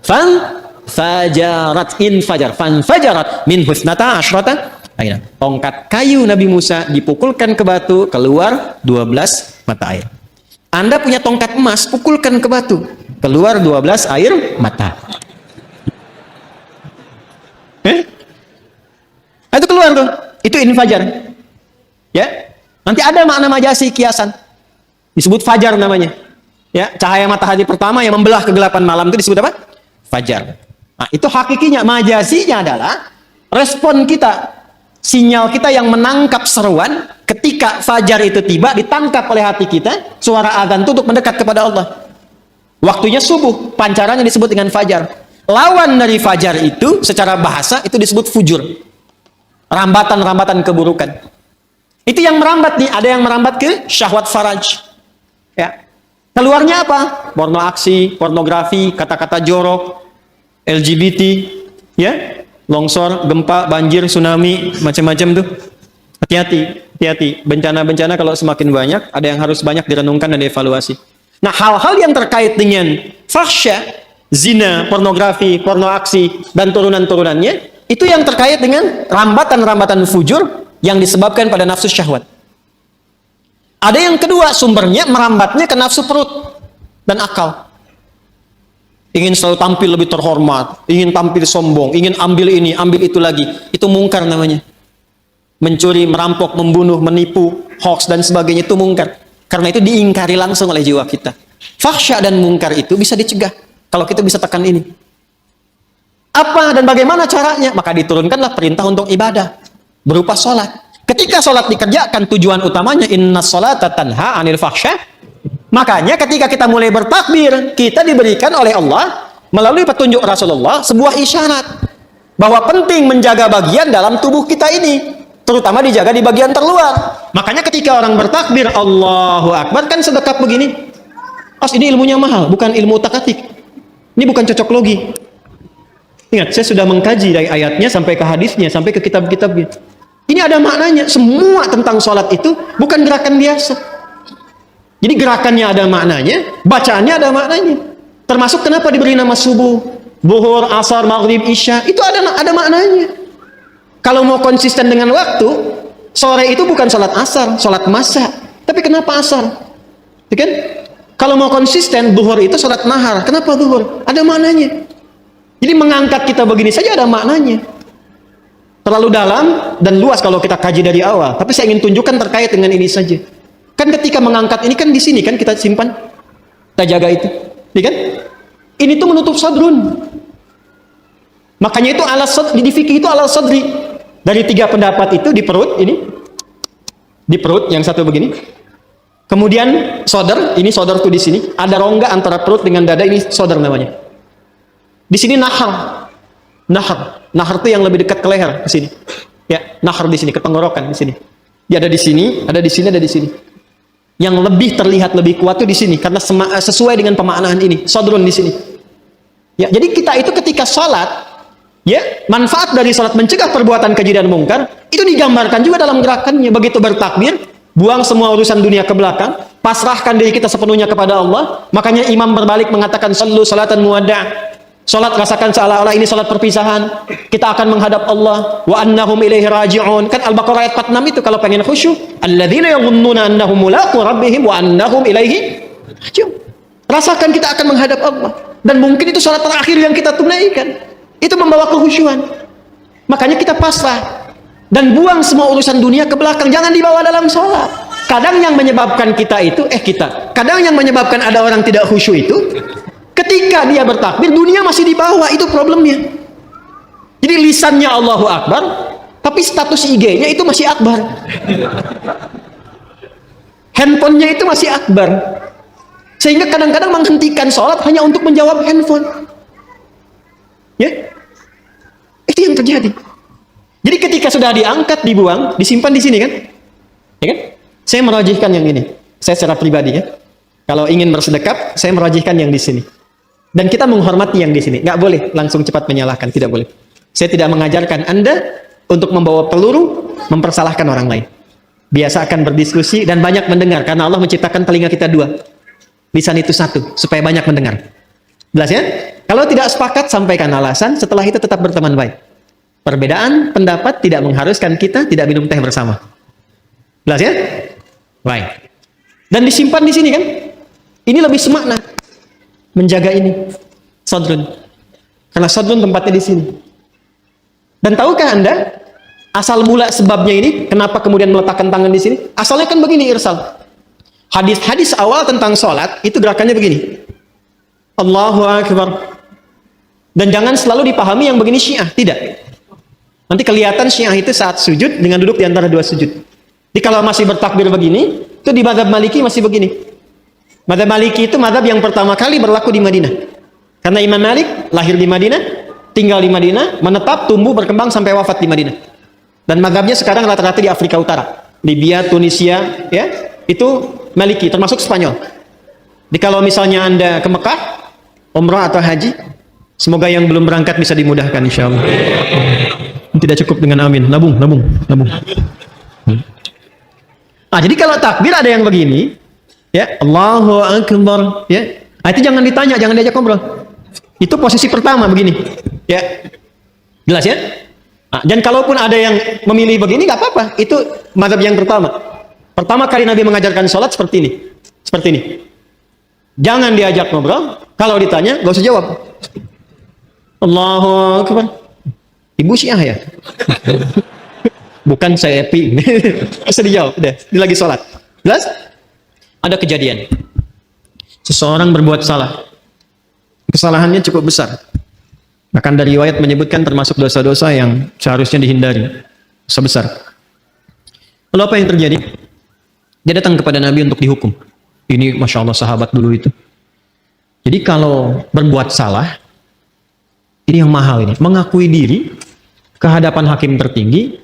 fanfajarat min husnata asyrata aina. Tongkat kayu Nabi Musa dipukulkan ke batu, keluar 12 mata air. Anda punya tongkat emas, pukulkan ke batu, keluar 12 air mata. Itu keluar tuh. Itu infajar. Ya, nanti ada makna majasi kiasan, disebut fajar namanya. Ya, cahaya matahari pertama yang membelah kegelapan malam itu disebut apa? Fajar. Nah, itu hakikinya. Majasinya adalah respon kita, sinyal kita yang menangkap seruan ketika fajar itu tiba, ditangkap oleh hati kita, suara adzan itu untuk mendekat kepada Allah. Waktunya subuh, pancarannya disebut dengan fajar. Lawan dari fajar itu secara bahasa itu disebut fujur, rambatan-rambatan keburukan. Itu yang merambat nih, ada yang merambat ke syahwat faraj. Ya. Keluarnya apa? Porno aksi, pornografi, kata-kata jorok, LGBT, ya, longsor, gempa, banjir, tsunami, macam-macam tuh. Hati-hati. Bencana-bencana kalau semakin banyak, ada yang harus banyak direnungkan dan dievaluasi. Nah, hal-hal yang terkait dengan fahsya zina, pornografi, porno aksi, dan turunan-turunannya, itu yang terkait dengan rambatan-rambatan fujur yang disebabkan pada nafsu syahwat. Ada yang kedua, sumbernya merambatnya ke nafsu perut dan akal. Ingin selalu tampil lebih terhormat, ingin tampil sombong, ingin ambil ini, ambil itu lagi. Itu mungkar namanya. Mencuri, merampok, membunuh, menipu, hoax, dan sebagainya itu mungkar. Karena itu diingkari langsung oleh jiwa kita. Fahsya dan mungkar itu bisa dicegah kalau kita bisa tekan ini. Apa dan bagaimana caranya? Maka diturunkanlah perintah untuk ibadah berupa sholat. Ketika sholat dikerjakan, tujuan utamanya inna sholata tanha anil fahsya. Makanya ketika kita mulai bertakbir, kita diberikan oleh Allah melalui petunjuk Rasulullah sebuah isyarat bahwa penting menjaga bagian dalam tubuh kita ini, terutama dijaga di bagian terluar. Makanya ketika orang bertakbir Allahu Akbar kan sedekap begini. Ini ilmunya mahal, bukan ilmu utak-atik. Ini bukan cocok logi. Ingat, saya sudah mengkaji dari ayatnya sampai ke hadisnya, sampai ke kitab-kitabnya. Ini ada maknanya. Semua tentang sholat itu bukan gerakan biasa. Jadi gerakannya ada maknanya, bacaannya ada maknanya. Termasuk kenapa diberi nama subuh, zuhur, asar, maghrib, isya, itu ada maknanya. Kalau mau konsisten dengan waktu, sore itu bukan sholat asar, sholat masa. Tapi kenapa asar? Kan? Kalau mau konsisten, zuhur itu sholat nahar. Kenapa zuhur? Ada maknanya. Jadi mengangkat kita begini saja ada maknanya. Terlalu dalam dan luas kalau kita kaji dari awal. Tapi saya ingin tunjukkan terkait dengan ini saja. Kan ketika mengangkat ini kan di sini kan kita simpan, kita jaga itu, ya kan? Ini tuh menutup sadrun. Makanya itu alas sadri, di fikih itu alas sadri. Dari 3 pendapat itu di perut ini, di perut yang satu begini. Kemudian sodar, ini sodar tuh di sini. Ada rongga antara perut dengan dada, ini sodar namanya. Di sini nahar, nahar tuh yang lebih dekat ke leher, ke sini. Ya, nahar di sini, ke tenggorokan di sini. Dia ada di sini, ada di sini, ada di sini. Yang lebih terlihat lebih kuat tuh di sini karena sesuai dengan pemaknaan ini, sodrun di sini. Ya, jadi kita itu ketika sholat, ya manfaat dari sholat mencegah perbuatan keji dan mungkar itu digambarkan juga dalam gerakannya. Begitu bertakbir, buang semua urusan dunia ke belakang, pasrahkan diri kita sepenuhnya kepada Allah. Makanya imam berbalik mengatakan sallu salatan muwadda'. Salat rasakan seolah-olah ini salat perpisahan. Kita akan menghadap Allah. Wa annahum ilaihi raji'un. Kan Al-Baqarah ayat 46 itu kalau pengen khusyuk. Alladzina yadhunnuna annahum mulaqu rabbihim wa annahum ilaihi raji'un. Rasakan kita akan menghadap Allah. Dan mungkin itu salat terakhir yang kita tunaikan. Itu membawa kehusyuan. Makanya kita pasrah. Dan buang semua urusan dunia ke belakang. Jangan dibawa dalam salat. Kadang yang menyebabkan kita itu, kadang yang menyebabkan ada orang tidak khusyuk itu, ketika dia bertakbir, dunia masih di bawah, itu problemnya. Jadi lisannya Allahu Akbar, tapi status IG-nya itu masih Akbar. Handphonenya itu masih Akbar. Sehingga kadang-kadang menghentikan sholat hanya untuk menjawab handphone. Ya, itu yang terjadi. Jadi ketika sudah diangkat, dibuang, disimpan di sini kan? Ya kan? Saya merajihkan yang ini. Saya secara pribadi ya. Kalau ingin bersedekap, saya merajihkan yang di sini. Dan kita menghormati yang di sini. Nggak boleh langsung cepat menyalahkan. Tidak boleh. Saya tidak mengajarkan Anda untuk membawa peluru mempersalahkan orang lain. Biasakan berdiskusi dan banyak mendengar. Karena Allah menciptakan telinga kita 2. Lisan itu 1. Supaya banyak mendengar. Jelas ya? Kalau tidak sepakat, sampaikan alasan. Setelah itu tetap berteman baik. Perbedaan pendapat tidak mengharuskan kita tidak minum teh bersama. Jelas ya? Baik. Dan disimpan di sini kan? Ini lebih semakna. Menjaga ini sadrun, karena sadrun tempatnya di sini. Dan tahukah Anda asal mula sebabnya ini kenapa kemudian meletakkan tangan di sini? Asalnya kan begini, irsal. Hadis-hadis awal tentang sholat itu gerakannya begini, Allahu Akbar. Dan jangan selalu dipahami yang begini Syiah, tidak. Nanti kelihatan Syiah itu saat sujud dengan duduk di antara 2 sujud. Jadi kalau masih bertakbir begini, itu di mazhab Maliki masih begini. Mazhab Maliki itu mazhab yang pertama kali berlaku di Madinah. Karena Imam Malik lahir di Madinah, tinggal di Madinah, menetap, tumbuh, berkembang sampai wafat di Madinah. Dan mazhabnya sekarang rata-rata di Afrika Utara, Libya, Tunisia, ya, itu Maliki, termasuk Spanyol. Jadi kalau misalnya Anda ke Mekah, umrah atau haji, semoga yang belum berangkat bisa dimudahkan insyaallah. Tidak cukup dengan amin, nabung. Jadi kalau takbir ada yang begini, ya, Allahu Akbar, ya. Itu jangan ditanya, jangan diajak ngobrol. Itu posisi pertama begini. Ya. Jelas ya? Nah, dan kalaupun ada yang memilih begini nggak apa-apa. Itu mazhab yang pertama. Pertama kali Nabi mengajarkan sholat seperti ini. Seperti ini. Jangan diajak ngobrol. Kalau ditanya, gak usah jawab. Allahu Akbar. Ibu Syiah ya? Bukan saya epi. Bisa dijawab. Udah, dia lagi sholat. Jelas? Ada kejadian. Seseorang berbuat salah. Kesalahannya cukup besar. Bahkan dari riwayat menyebutkan termasuk dosa-dosa yang seharusnya dihindari. Dosa besar. Lalu apa yang terjadi? Dia datang kepada Nabi untuk dihukum. Ini Masya Allah sahabat dulu itu. Jadi kalau berbuat salah, ini yang mahal ini. Mengakui diri ke hadapan hakim tertinggi,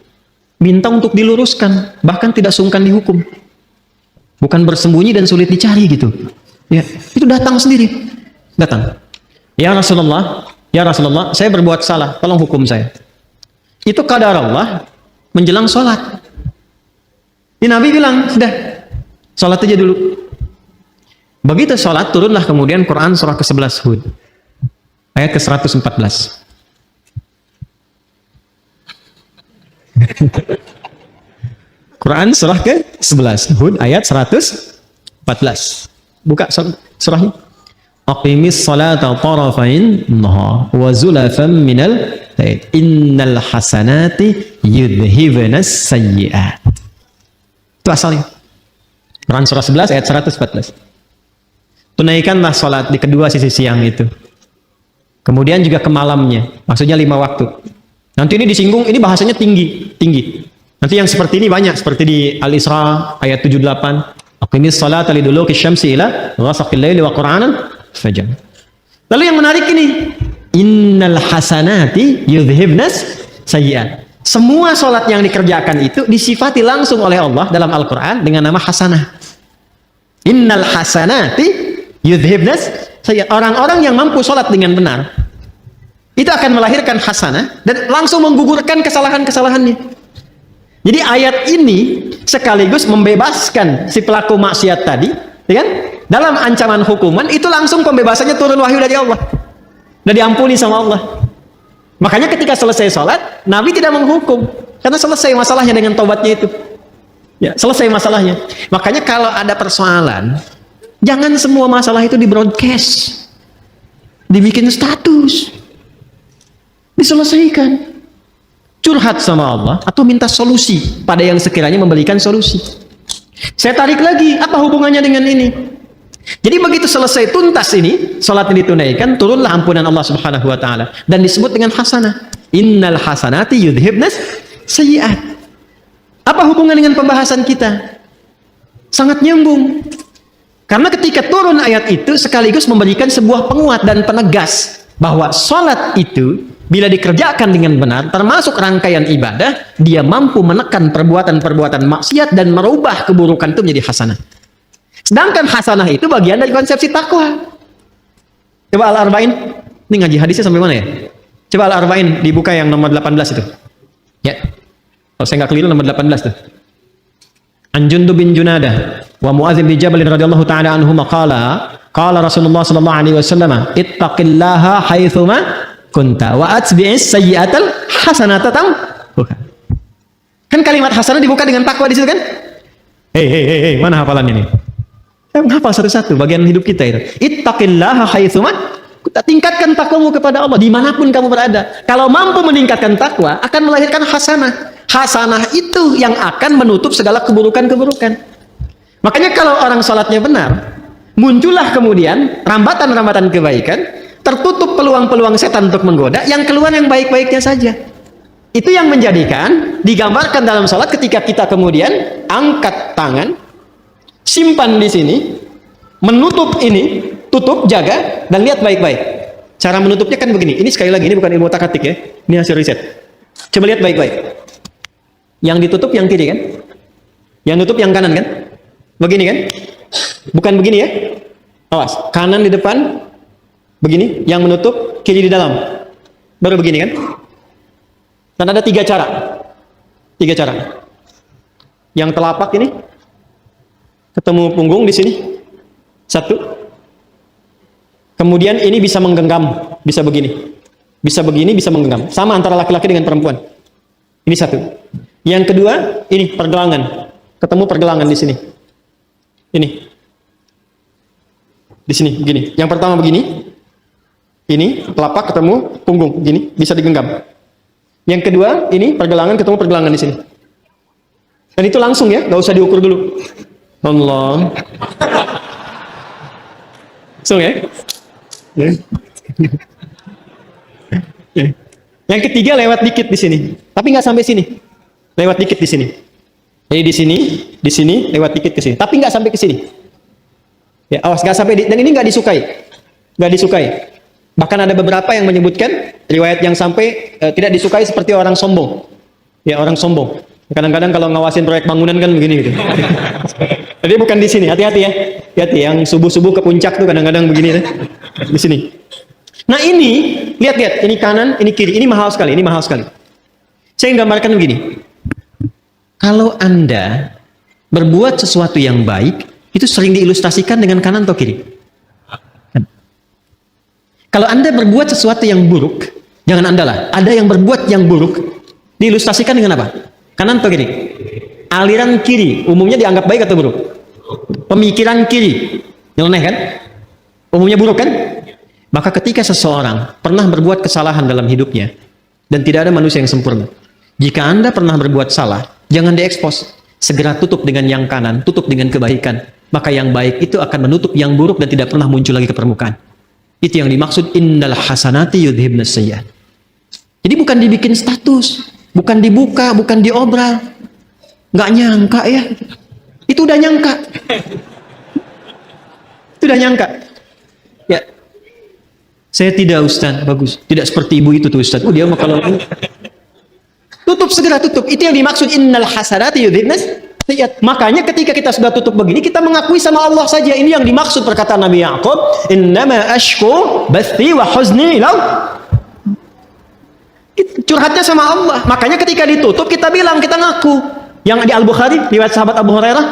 minta untuk diluruskan. Bahkan tidak sungkan dihukum. Bukan bersembunyi dan sulit dicari gitu. Ya, itu datang sendiri. Datang. Ya Rasulullah, saya berbuat salah, tolong hukum saya. Itu qadar Allah menjelang sholat. Ini Nabi bilang, sudah, sholat aja dulu. Begitu sholat, turunlah kemudian Quran surah ke-11 Hud. Ayat ke-114. Quran surah ke-11 Hud, ayat 114. Buka surahnya. Aqimis salata tarafain nahar wa zulafan minal lail innal hasanati yudhibnas sayyi'at. Itu asalnya. Quran surah 11 ayat 114. Tunaikanlah salat di kedua sisi siang itu. Kemudian juga ke malamnya. Maksudnya 5 waktu. Nanti ini disinggung, ini bahasanya tinggi. Nanti yang seperti ini banyak, seperti di Al-Isra ayat 78. Aqimis salata liduluki syamsi ila ghasaqil laili wa qur'anan fajr. Lalu yang menarik ini, innal hasanati yudhibnas sayyi'at. Semua salat yang dikerjakan itu disifati langsung oleh Allah dalam Al-Qur'an dengan nama hasanah. Innal hasanati yudhibnas sayyi'at. Orang-orang yang mampu salat dengan benar itu akan melahirkan hasanah dan langsung menggugurkan kesalahan-kesalahannya. Jadi ayat ini sekaligus membebaskan si pelaku maksiat tadi, ya kan? Dalam ancaman hukuman itu langsung pembebasannya turun wahyu dari Allah. Dan diampuni sama Allah. Makanya ketika selesai sholat, Nabi tidak menghukum. Karena selesai masalahnya dengan taubatnya itu. Ya, selesai masalahnya. Makanya kalau ada persoalan, jangan semua masalah itu di broadcast. Dibikin status. Diselesaikan. Curhat sama Allah atau minta solusi pada yang sekiranya memberikan solusi. Saya tarik lagi, apa hubungannya dengan ini? Jadi begitu selesai tuntas ini, salat ini ditunaikan, turunlah ampunan Allah Subhanahu wa taala dan disebut dengan hasanah. Innal hasanati yudhibnas sayyi'at. Apa hubungan dengan pembahasan kita? Sangat nyambung. Karena ketika turun ayat itu sekaligus memberikan sebuah penguat dan penegas bahwa salat itu bila dikerjakan dengan benar, termasuk rangkaian ibadah, dia mampu menekan perbuatan-perbuatan maksiat dan merubah keburukan itu menjadi hasanah. Sedangkan hasanah itu bagian dari konsepsi takwa. Coba Al-Arba'in, ini ngaji hadisnya sampai mana ya? Coba Al-Arba'in dibuka yang nomor 18 itu. Ya, kalau saya nggak keliru nomor 18 tuh. An Jundub bin Junadah wa Mu'adz bin Jabal radhiyallahu ta'ala anhuma qala Rasulullah sallallahu alaihi wasallam ittaqillaha haitsuma kunta wa atbi'is sayyi'atal hasanata tamhuha. Kan kalimat hasanah dibuka dengan takwa di situ kan? Hei, mana hafalannya nih? Saya menghafal satu-satu bagian hidup kita itu. Ittaqillaha haitsuma kunta, tingkatkan takwamu kepada Allah dimanapun kamu berada. Kalau mampu meningkatkan takwa akan melahirkan hasanah. Hasanah itu yang akan menutup segala keburukan-keburukan. Makanya kalau orang salatnya benar, muncullah kemudian rambatan-rambatan kebaikan, tertutup peluang-peluang setan untuk menggoda, yang keluar yang baik-baiknya saja. Itu yang menjadikan digambarkan dalam salat ketika kita kemudian angkat tangan, simpan di sini, menutup ini, tutup, jaga, dan lihat baik-baik. Cara menutupnya kan begini. Ini sekali lagi, ini bukan ilmu takatik ya. Ini hasil riset. Coba lihat baik-baik. Yang ditutup yang kiri kan? Yang tutup yang kanan kan? Begini kan? Bukan begini ya? Awas, kanan di depan, begini. Yang menutup, kiri di dalam. Baru begini kan? Dan ada 3 cara. 3 cara. Yang telapak ini, ketemu punggung di sini. 1. Kemudian ini bisa menggenggam, bisa begini. Bisa begini, bisa menggenggam. Sama antara laki-laki dengan perempuan. Ini satu. Yang kedua, ini pergelangan. Ketemu pergelangan di sini. Ini. Di sini, begini. Yang pertama begini. Ini, telapak ketemu punggung. Begini, bisa digenggam. Yang kedua, ini pergelangan ketemu pergelangan di sini. Dan itu langsung ya, nggak usah diukur dulu. Allah. Langsung ya. Yang ketiga lewat dikit di sini, tapi nggak sampai sini. Lewat dikit di sini. Jadi di sini, lewat dikit ke sini, tapi nggak sampai ke sini. Ya, awas nggak sampai. Dan ini nggak disukai, nggak disukai. Bahkan ada beberapa yang menyebutkan riwayat yang sampai tidak disukai seperti orang sombong. Ya, orang sombong. Kadang-kadang kalau ngawasin proyek bangunan kan begini gitu. Jadi bukan di sini, hati-hati ya. Hati-hati yang subuh-subuh ke puncak tuh kadang-kadang begini di sini. Nah ini, lihat-lihat, ini kanan, ini kiri, ini mahal sekali, ini mahal sekali. Saya gambarkan begini. Kalau Anda berbuat sesuatu yang baik, itu sering diilustrasikan dengan kanan atau kiri? Kalau Anda berbuat sesuatu yang buruk, jangan Anda lah, ada yang berbuat yang buruk, diilustrasikan dengan apa? Kanan atau kiri? Aliran kiri, umumnya dianggap baik atau buruk? Pemikiran kiri, nyeleneh kan? Umumnya buruk kan? Maka ketika seseorang pernah berbuat kesalahan dalam hidupnya, dan tidak ada manusia yang sempurna, jika Anda pernah berbuat salah, jangan diekspos. Segera tutup dengan yang kanan, tutup dengan kebaikan. Maka yang baik itu akan menutup yang buruk dan tidak pernah muncul lagi ke permukaan. Itu yang dimaksud innal hasanati yudhibnas sayyi'at. Jadi bukan dibikin status, bukan dibuka, bukan diobral. Nggak nyangka ya. Itu udah nyangka. Itu udah nyangka. Ya. Saya tidak, Ustaz. Bagus. Tidak seperti ibu itu tuh, Ustaz. Oh, dia mah kalau tutup, segera tutup. Itu yang dimaksud innal hasanati yudhibnas sayyi'at. Makanya ketika kita sudah tutup begini, kita mengakui sama Allah saja. Ini yang dimaksud perkataan Nabi Ya'qub, innama ashku bathi wa huzni lau. Curhatnya sama Allah. Makanya ketika ditutup kita bilang, kita ngaku. Yang di Al-Bukhari, riwayat sahabat Abu Hurairah,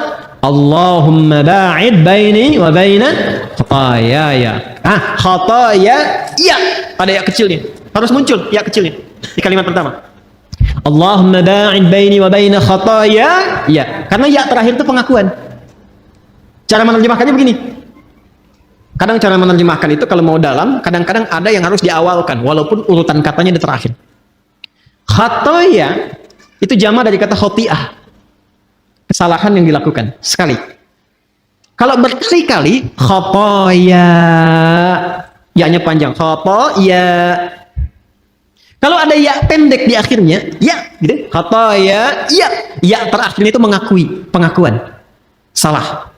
Allahumma ba'id baini wa baina khataaya. Khataaya, ya. Ada ya kecilnya. Harus muncul ya kecilnya di kalimat pertama. Allahumma ba'id baini wa baina khataaya, ya. Karena ya terakhir itu pengakuan. Cara menerjemahkannya begini. Kadang cara menerjemahkan itu kalau mau dalam, kadang-kadang ada yang harus diawalkan walaupun urutan katanya di terakhir. Khataaya itu jamak dari kata khoti'ah. Kesalahan yang dilakukan sekali. Kalau berkali-kali, khotoya, ya-nya panjang, khotoya. Kalau ada ya pendek di akhirnya, ya, gitu, khotoya, ya, ya terakhirnya itu mengakui, pengakuan, salah.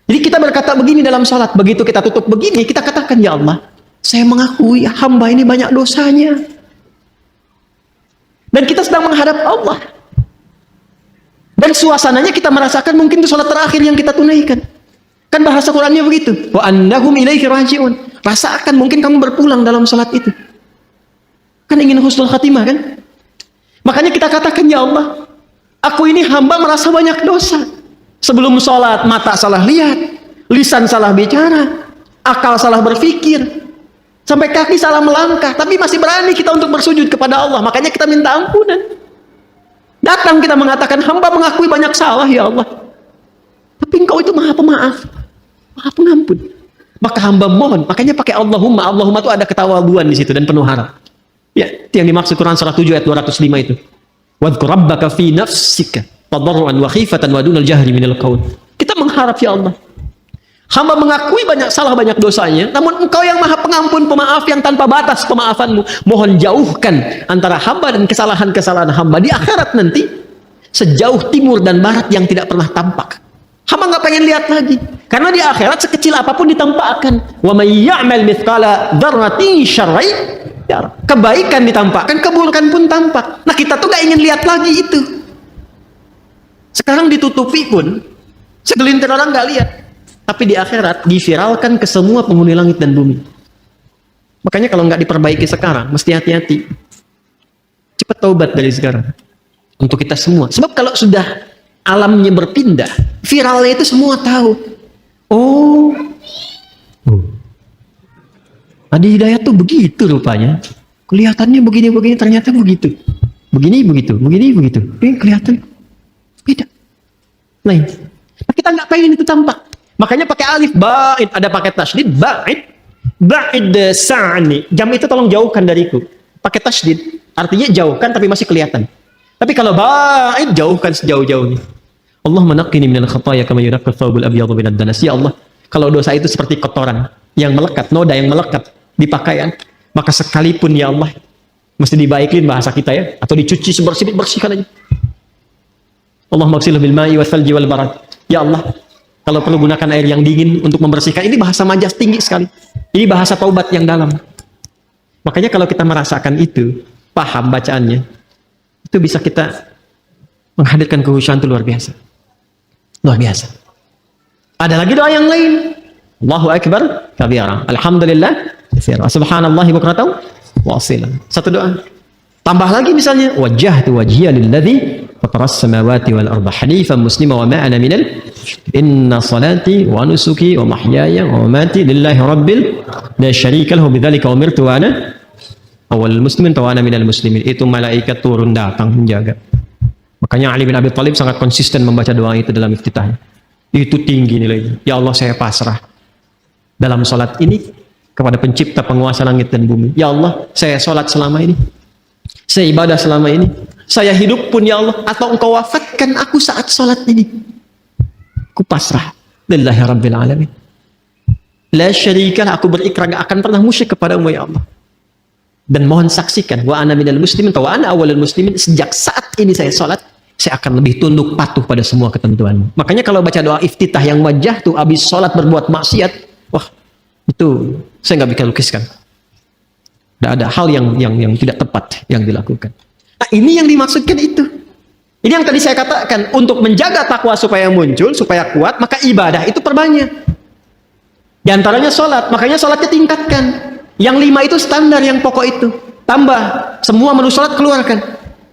Jadi kita berkata begini dalam salat, begitu kita tutup begini, kita katakan, ya Allah, saya mengakui hamba ini banyak dosanya. Dan kita sedang menghadap Allah. Dan suasananya kita merasakan mungkin itu salat terakhir yang kita tunaikan. Kan bahasa Qur'annya begitu. Wa annahum ilaihi raji'un. Rasakan mungkin kamu berpulang dalam salat itu. Kan ingin husnul khatimah kan? Makanya kita katakan, ya Allah, aku ini hamba merasa banyak dosa. Sebelum salat mata salah lihat, lisan salah bicara, akal salah berpikir, sampai kaki salah melangkah, tapi masih berani kita untuk bersujud kepada Allah. Makanya kita minta ampunan. Datang kita mengatakan, hamba mengakui banyak salah, ya Allah. Tapi engkau itu maha pemaaf, maha pengampun. Maka hamba mohon, makanya pakai Allahumma. Allahumma itu ada ketawaduan di situ dan penuh harap. Ya, itu yang dimaksud Quran surah 7 ayat 205 itu. Wadhkur rabbaka fi nafsika tadarruan wa khifatan wa dunal jahri minal qaul. Kita mengharap, ya Allah, hamba mengakui banyak salah, banyak dosanya, namun engkau yang maha pengampun, pemaaf yang tanpa batas pemaafanmu. Mohon jauhkan antara hamba dan kesalahan-kesalahan hamba di akhirat nanti, sejauh timur dan barat yang tidak pernah tampak. Hamba nggak pengen lihat lagi, karena di akhirat sekecil apapun ditampakkan. Wa may ya'mal mithqala dzarratin syarran yara. Kebaikan ditampakkan, keburukan pun tampak. Nah kita tuh nggak ingin lihat lagi itu. Sekarang ditutupi pun, segelintir orang nggak lihat. Tapi di akhirat diviralkan ke semua penghuni langit dan bumi. Makanya kalau nggak diperbaiki sekarang, mesti hati-hati. Cepat taubat dari sekarang. Untuk kita semua. Sebab kalau sudah alamnya berpindah, viralnya itu semua tahu. Oh. Adi Hidayat tuh begitu rupanya. Kelihatannya begini-begini, ternyata begitu. Begini, begitu. Begini, begitu. Ini kelihatan beda. Lain. Kita nggak pengen itu tampak. Makanya pakai alif, ba'id. Ada pakai tasydid, ba'id. Ba'id sa'ni. Jam itu tolong jauhkan dariku. Pakai tasydid. Artinya jauhkan tapi masih kelihatan. Tapi kalau ba'id, jauhkan sejauh-jauhnya. Allah menaqqini minal khataya kama yunaqqa thawbul abyadu minad danas. Ya Allah, kalau dosa itu seperti kotoran yang melekat, noda yang melekat di pakaian, maka sekalipun ya Allah, mesti dibaikin bahasa kita ya, atau dicuci bersihkan aja. Allah maghsilhu bil ma'i wal thalji wal barad. Ya Allah, kalau perlu gunakan air yang dingin untuk membersihkan. Ini bahasa majas tinggi sekali. Ini bahasa taubat yang dalam. Makanya kalau kita merasakan itu, paham bacaannya, itu bisa kita menghadirkan kehusyuan itu luar biasa. Luar biasa. Ada lagi doa yang lain. Allahu Akbar kabira. Alhamdulillah katsira. Subhanallahi bukratan wa asila. Satu doa. Tambah lagi misalnya, wajjahtu wajhiya lilladzi fataras samawati wal arda hanifan muslima wa ma ana minal inna salati wa nusuki wa mahyaya wa mamati lillahi rabbil la syarika lahu bidzalika umirtu wa ana awwalul muslimin wa ana minal muslimin. Itu malaikat turun datang menjaga. Makanya Ali bin Abi Thalib sangat konsisten membaca doa itu dalam iftitahnya. Itu tinggi nilainya. Ya Allah, saya pasrah dalam sholat ini kepada pencipta penguasa langit dan bumi. Ya Allah, saya sholat selama ini, saya ibadah selama ini, saya hidup pun ya Allah, atau engkau wafatkan aku saat sholat ini, aku pasrah lillahi rabbil alamin. La syarikalah, aku berikrar gak akan pernah musyrik kepadamu ya Allah. Dan mohon saksikan, wa ana minal muslimin, wa ana awalul muslimin, sejak saat ini saya sholat, saya akan lebih tunduk patuh pada semua ketentuan. Makanya kalau baca doa iftitah yang wajah tuh habis sholat berbuat maksiat, wah itu saya nggak bisa lukiskan. Tidak ada hal yang tidak tepat yang dilakukan. Nah ini yang dimaksudkan itu. Ini yang tadi saya katakan, untuk menjaga takwa supaya muncul, supaya kuat, maka ibadah itu perbanyak. Di antaranya sholat, makanya sholatnya tingkatkan. Yang 5 itu standar, yang pokok itu. Tambah, semua menu sholat keluarkan.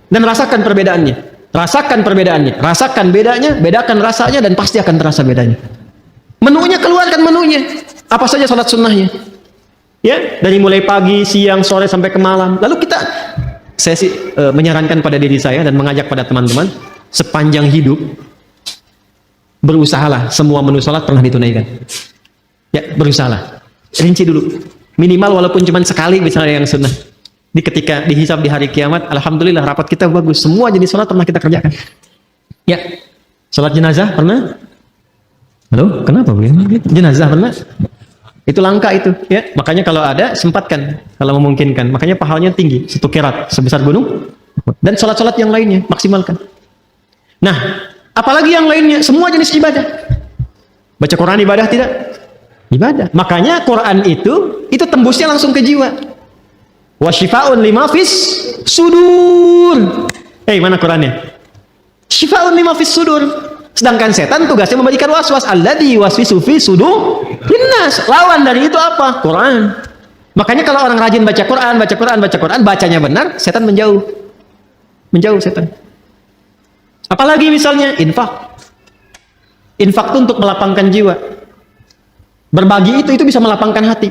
Dan rasakan perbedaannya. Rasakan perbedaannya. Rasakan bedanya, bedakan rasanya, dan pasti akan terasa bedanya. Menunya keluarkan menunya. Apa saja sholat sunnahnya. Ya, dari mulai pagi, siang, sore, sampai ke malam. Lalu saya sih menyarankan pada diri saya dan mengajak pada teman-teman, sepanjang hidup, berusahalah semua menu sholat pernah ditunaikan. Ya, berusahalah. Rinci dulu. Minimal walaupun cuma sekali misalnya yang sunnah. Ketika dihisab di hari kiamat, alhamdulillah rapat kita bagus. Semua jenis sholat pernah kita kerjakan. Ya, sholat jenazah pernah? Halo, kenapa begini? Jenazah pernah? Itu langka itu, ya. Makanya kalau ada sempatkan, kalau memungkinkan. Makanya pahalanya tinggi, 1 qirat sebesar gunung. Dan sholat-sholat yang lainnya maksimalkan. Nah, apalagi yang lainnya, semua jenis ibadah. Baca Quran ibadah tidak? Ibadah. Makanya Quran itu tembusnya langsung ke jiwa. Wa syifaa'un lima fis sudur. Mana Qurannya? Syifaa'un lima fis sudur. Sedangkan setan tugasnya memberikan waswas. Alladzi waswisu fi sudur linnas. Lawan dari itu apa? Quran. Makanya kalau orang rajin baca Quran, bacanya benar, setan menjauh. Menjauh setan. Apalagi misalnya infak. Infak itu untuk melapangkan jiwa. Berbagi itu bisa melapangkan hati.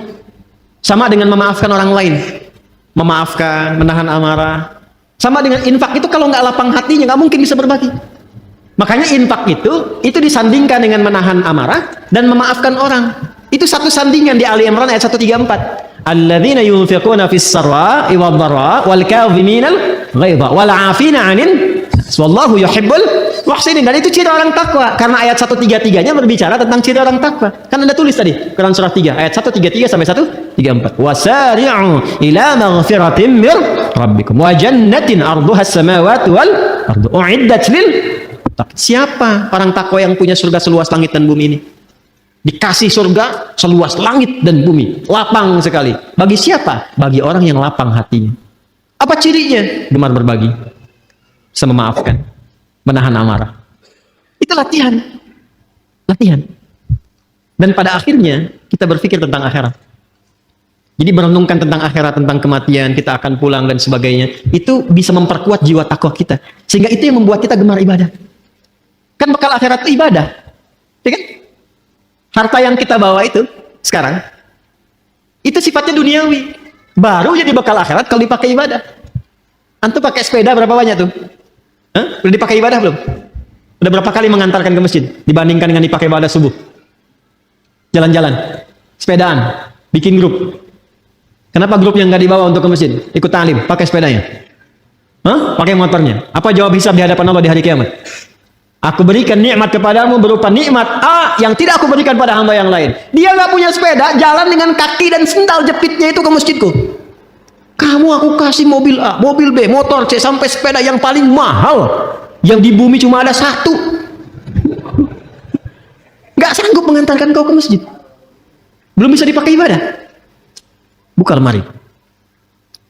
Sama dengan memaafkan orang lain. Memaafkan, menahan amarah. Sama dengan infak itu kalau nggak lapang hatinya, nggak mungkin bisa berbagi. Makanya infak itu disandingkan dengan menahan amarah dan memaafkan orang. Itu satu sandingan di Ali Imran ayat 134. Alladzina yunfiquna fis sarra'i wad dharra'i wal kadhiminal ghaidha wal 'afina 'anil wallahu yuhibbul muhsinin. Dan itu ciri orang takwa. Karena ayat 133-nya berbicara tentang ciri orang takwa. Kan Anda tulis tadi, Quran surah 3 ayat 133 sampai 134. Wasari'u ila maghfiratin mir rabbikum wa jannatin 'arduhas samawati wal ardu u'iddat lil. Siapa orang takwa yang punya surga seluas langit dan bumi ini? Dikasih surga seluas langit dan bumi, lapang sekali. Bagi siapa? Bagi orang yang lapang hatinya. Apa cirinya? Gemar berbagi, bisa memaafkan, menahan amarah. Itu latihan. Latihan. Dan pada akhirnya kita berpikir tentang akhirat. Jadi merenungkan tentang akhirat, tentang kematian, kita akan pulang dan sebagainya. Itu bisa memperkuat jiwa takwa kita. Sehingga itu yang membuat kita gemar ibadah. Kan bekal akhirat itu ibadah. Ya kan? Harta yang kita bawa itu sekarang, Itu sifatnya duniawi. Baru jadi bekal akhirat kalau dipakai ibadah. Antum pakai sepeda berapa banyak tuh? Hah? Udah dipakai ibadah belum? Udah berapa kali mengantarkan ke masjid dibandingkan dengan dipakai ibadah subuh? Jalan-jalan, sepedaan, bikin grup. Kenapa grupnya nggak dibawa untuk ke masjid? Ikut ta'lim, pakai sepedanya. Hah? Pakai motornya. Apa jawab hisab di hadapan Allah di hari kiamat? Aku berikan nikmat kepadamu berupa nikmat A yang tidak aku berikan pada hamba yang lain. Dia nggak punya sepeda, jalan dengan kaki dan sendal jepitnya itu ke masjidku. Kamu aku kasih mobil A, mobil B, motor C, sampai sepeda yang paling mahal yang di bumi cuma ada satu. Nggak sanggup mengantarkan kau ke masjid. Belum bisa dipakai ibadah. Buka lemari.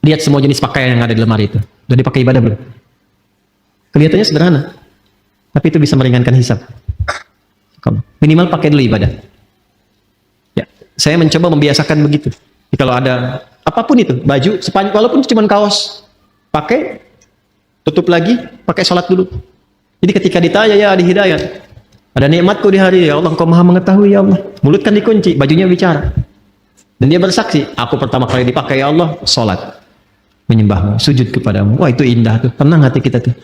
Lihat semua jenis pakaian yang ada di lemari itu. Udah dipakai ibadah belum? Kelihatannya sederhana. Tapi itu bisa meringankan hisab. Minimal pakai dulu ibadah. Ya, saya mencoba membiasakan begitu. Jadi kalau ada apapun itu, baju, walaupun cuma kaos, pakai, tutup lagi, pakai sholat dulu. Jadi ketika ditanya, ya di hidayat, ada nikmatku di hari, ya Allah, Engkau maha mengetahui, ya Allah. Mulut kan dikunci, bajunya bicara. Dan dia bersaksi, aku pertama kali dipakai, ya Allah, sholat, menyembahmu, sujud kepadamu. Wah, itu indah tuh, tenang hati kita tuh.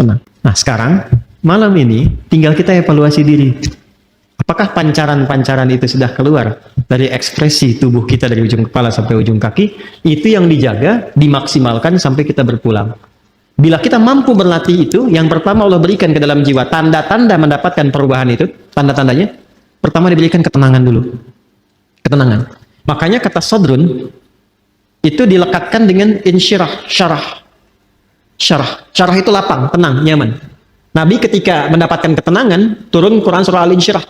Tenang. Nah sekarang, malam ini, tinggal kita evaluasi diri. Apakah pancaran-pancaran itu sudah keluar dari ekspresi tubuh kita dari ujung kepala sampai ujung kaki? Itu yang dijaga, dimaksimalkan sampai kita berpulang. Bila kita mampu berlatih itu, yang pertama Allah berikan ke dalam jiwa tanda-tanda mendapatkan perubahan itu, tanda-tandanya, pertama diberikan ketenangan dulu. Ketenangan. Makanya kata sodrun itu dilekatkan dengan insyirah, syarah. Syarah itu lapang, tenang, nyaman. Nabi ketika mendapatkan ketenangan, turun Quran surah Al-Insyirah.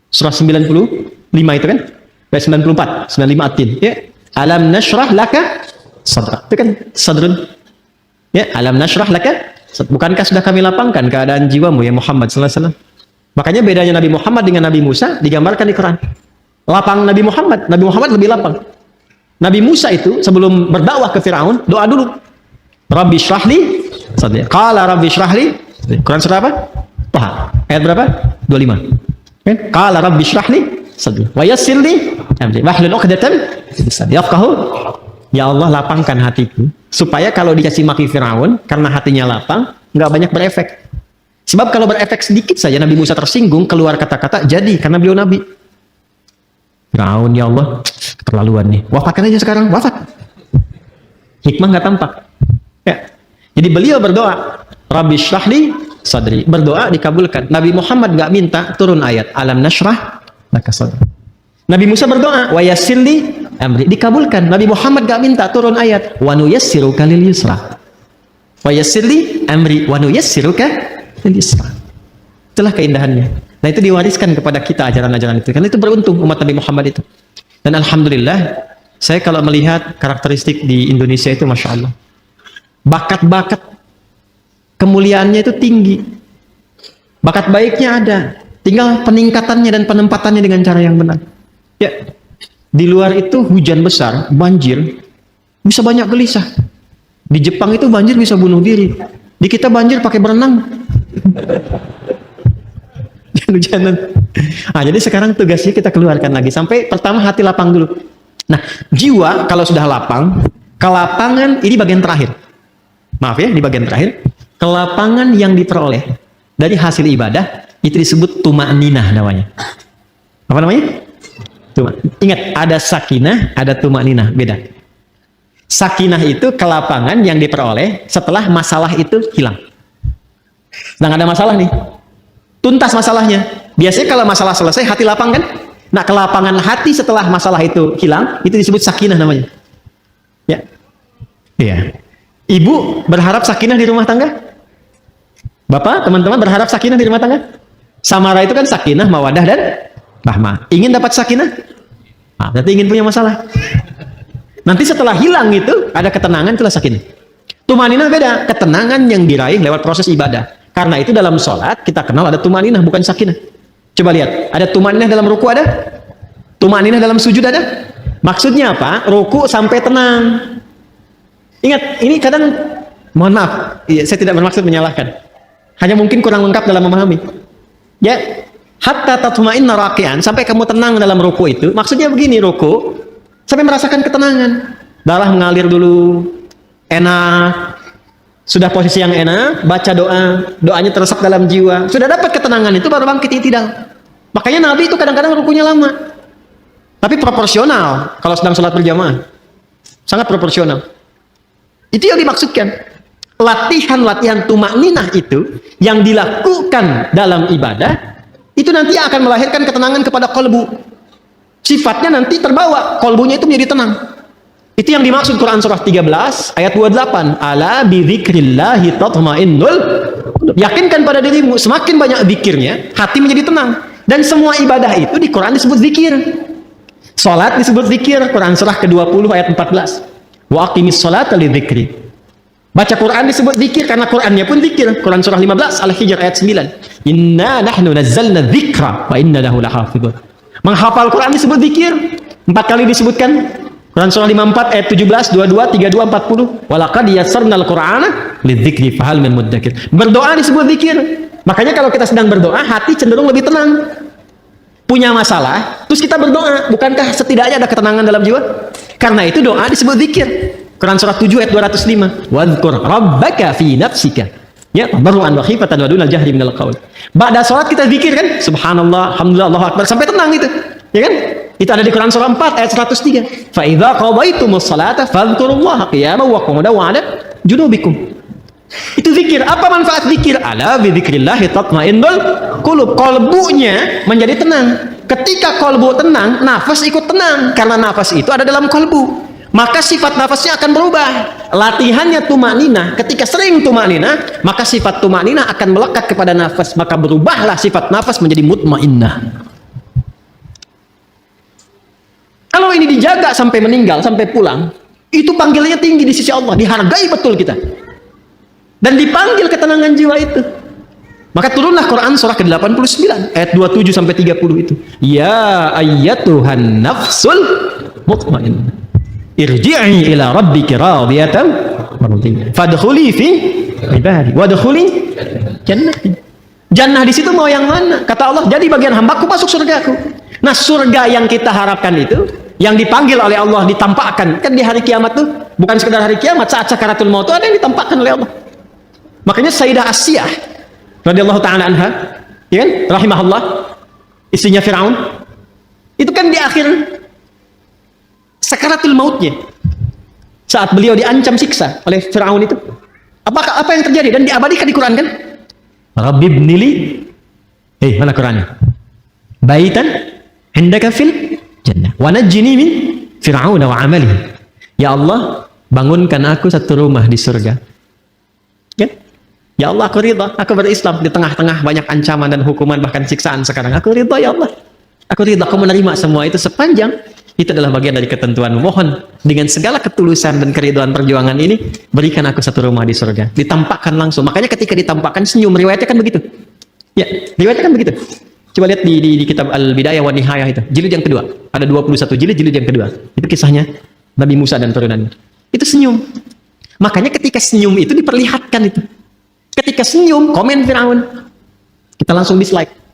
Surah 95 itu kan? 94, 95 atin. Ya. Alam nashrah laka sadrak. Itu kan sadrun. Ya, alam nashrah laka. Bukankah sudah kami lapangkan keadaan jiwamu ya Muhammad sallallahu alaihi wasallam? Makanya bedanya Nabi Muhammad dengan Nabi Musa digambarkan di Quran. Lapang Nabi Muhammad lebih lapang. Nabi Musa itu sebelum berdakwah ke Firaun, doa dulu. Rabbi syrahli sadri. Qala rabbi syrahli. Quran surah apa? Taha. Ayat berapa? 25. Qala rabbi syrahli sadri wa yassir li amri wahlul 'uqdatam min lisani yafqahu. Ya Allah, lapangkan hatiku supaya kalau dikasih maki Firaun karena hatinya lapang nggak banyak berefek. Sebab kalau berefek sedikit saja Nabi Musa tersinggung, keluar kata-kata jadi karena beliau nabi. Firaun, ya Allah, keterlaluan nih. Wafatkan aja sekarang, wafat. Hikmah nggak tampak. Ya. Jadi beliau berdoa, Rabbi syrahli sadri. Berdoa dikabulkan. Nabi Muhammad nggak minta turun ayat alam nashrah laka sadri. Nabi Musa berdoa, wa yassirli amri, dikabulkan. Nabi Muhammad nggak minta turun ayat wa nuyassiruka lil yusra. Wa yassirli amri wa nuyassiruka lil yusra. Itulah keindahannya. Nah itu diwariskan kepada kita ajaran-ajaran itu. Karena itu beruntung umat Nabi Muhammad itu. Dan alhamdulillah, saya kalau melihat karakteristik di Indonesia itu masya Allah, bakat-bakat kemuliaannya itu tinggi, bakat baiknya ada, tinggal peningkatannya dan penempatannya dengan cara yang benar. Ya, di luar itu hujan besar, banjir, bisa banyak gelisah. Di Jepang itu banjir bisa bunuh diri. Di kita banjir pakai berenang. Hujanan. Nah, jadi sekarang tugasnya kita keluarkan lagi sampai pertama hati lapang dulu. Nah, jiwa kalau sudah lapang, kelapangan ini bagian terakhir. Maaf ya, di bagian terakhir, kelapangan yang diperoleh dari hasil ibadah itu disebut tuma'ninah namanya. Apa namanya? Ingat, ada sakinah, ada tuma'ninah, beda. Sakinah itu kelapangan yang diperoleh setelah masalah itu hilang. Sedang ada masalah nih, tuntas masalahnya. Biasanya kalau masalah selesai, hati lapang kan? Nah, kelapangan hati setelah masalah itu hilang, itu disebut sakinah namanya. Ya, iya. Ibu berharap sakinah di rumah tangga? Bapak, teman-teman berharap sakinah di rumah tangga? Samara itu kan sakinah, mawadah, dan rahmah. Ingin dapat sakinah? Nah, berarti ingin punya masalah. Nanti setelah hilang itu, ada ketenangan, itulah sakinah. Tumaninah beda, ketenangan yang diraih lewat proses ibadah. Karena itu dalam sholat, kita kenal ada tumaninah, bukan sakinah. Coba lihat, ada tumaninah dalam ruku ada? Tumaninah dalam sujud ada? Maksudnya apa? Ruku sampai tenang. Ingat, ini kadang, mohon maaf, saya tidak bermaksud menyalahkan. Hanya mungkin kurang lengkap dalam memahami. Ya, hatta tatma'inna raqi'an, sampai kamu tenang dalam ruku itu. Maksudnya begini, ruku, Sampai merasakan ketenangan. Darah mengalir dulu, enak. Sudah posisi yang enak, baca doa, doanya teresap dalam jiwa. Sudah dapat ketenangan itu baru bangkit i'tidal. Makanya Nabi itu kadang-kadang rukunya lama. Tapi proporsional kalau sedang sholat berjamaah. Sangat proporsional. Itu yang dimaksudkan. Latihan-latihan tumakninah itu yang dilakukan dalam ibadah, itu nanti akan melahirkan ketenangan kepada kolbu. Sifatnya nanti terbawa, kolbunya itu menjadi tenang. Itu yang dimaksud Quran surah 13 ayat 28. Ala bidzikrillahi tatmainnul. Yakinkan pada dirimu, semakin banyak zikirnya, hati menjadi tenang. Dan semua ibadah itu di Quran disebut zikir. Salat disebut zikir, Quran surah ke-20 ayat 14. Wa aqimis salata lidzikri. Baca Quran disebut zikir karena Qurannya pun zikir. Quran surah 15 Al-Hijr ayat 9. Inna nahnu nazzalna dzikra wa inna lahu lahafidhun. Menghafal Quran disebut zikir. 4 kali disebutkan. Quran surah 54 ayat 17, 22, 32, 40. Walaqad yassarnal Qur'ana lidzikri fahal min muddakir. Berdoa disebut zikir. Makanya kalau kita sedang berdoa, hati cenderung lebih tenang. Punya masalah, terus kita berdoa. Bukankah setidaknya ada ketenangan dalam jiwa? Karena itu doa disebut zikir. Quran surah 7 ayat 205. Wadhkur rabbaka fi nafsika. Ya, tadarruan wa khifatan wa dunal jahri minal qaul. Ba'da salat kita zikir kan? Subhanallah, alhamdulillah, Allahu akbar, sampai tenang itu. Ya kan? Itu ada di Quran surah 4 ayat 103. Fa idza qadaytumus salata fadhkurullaha qiyaman wa qu'udan wa 'ala junubikum. Itu zikir. Apa manfaat zikir? Ala bi dzikrillah tatmainnul qulub. Kolbunya menjadi tenang. Ketika kolbu tenang, nafas ikut tenang karena nafas itu ada dalam kolbu. Maka sifat nafasnya akan berubah. Latihannya tumakninah. Ketika sering tumakninah, maka sifat tumakninah akan melekat kepada nafas. Maka berubahlah sifat nafas menjadi mutmainnah. Kalau ini dijaga sampai meninggal, sampai pulang, itu panggilannya tinggi di sisi Allah, dihargai betul kita. Dan dipanggil ketenangan jiwa itu. Maka turunlah Quran surah ke-89 ayat 27 sampai 30 itu. Ya ayyatuhan nafsul mutmainnah. Irji'i ila rabbiki radiyatan mardiyah. Fadkhuli fi ibadi wadkhuli jannati. Jannah di situ mau yang mana? Kata Allah, jadi bagian hambaku masuk surgaku. Nah, surga yang kita harapkan itu, yang dipanggil oleh Allah, ditampakkan kan di hari kiamat tuh, bukan sekedar hari kiamat, saat sakaratul maut tuh ada yang ditampakkan oleh Allah. Makanya Sayyidah Asyiyah radhiyallahu taala anha, ya kan, rahimahullah, istrinya Firaun, itu kan di akhir sakaratul mautnya, saat beliau diancam siksa oleh Firaun itu, apa yang terjadi dan diabadikan di Quran kan? Rabbi ibnili, mana Qurannya? Baitan indaka fil jannah wa najjini min fir'aun wa amalihi. Ya Allah, bangunkan aku satu rumah di surga. Ya, ya Allah, aku ridha, aku berislam di tengah-tengah banyak ancaman dan hukuman bahkan siksaan sekarang. Aku ridha ya Allah. Aku ridha, aku menerima semua itu sepanjang itu adalah bagian dari ketentuan. Mohon dengan segala ketulusan dan keridhaan perjuangan ini, berikan aku satu rumah di surga. Ditampakkan langsung. Makanya ketika ditampakkan senyum, riwayatnya kan begitu. Ya, riwayatnya kan begitu. Coba lihat di kitab Al-Bidayah wa Nihayah itu, jilid yang kedua. Ada 21 jilid yang kedua. Itu kisahnya Nabi Musa dan turunannya. Itu senyum. Makanya ketika senyum itu diperlihatkan itu. Ketika senyum, komen Firaun. Kita langsung dislike.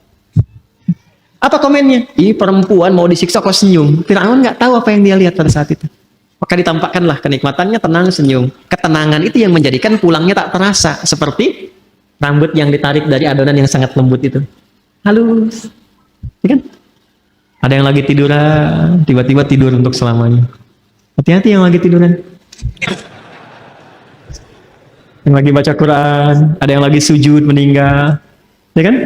Apa komennya? Ih, perempuan mau disiksa kok senyum. Firaun nggak tahu apa yang dia lihat pada saat itu. Maka ditampakkanlah kenikmatannya, tenang, senyum. Ketenangan itu yang menjadikan pulangnya tak terasa. Seperti rambut yang ditarik dari adonan yang sangat lembut itu. Halus. Ya kan? Ada yang lagi tiduran, tiba-tiba tidur untuk selamanya. Hati-hati yang lagi tiduran. Yang lagi baca Quran, ada yang lagi sujud meninggal. Ya kan?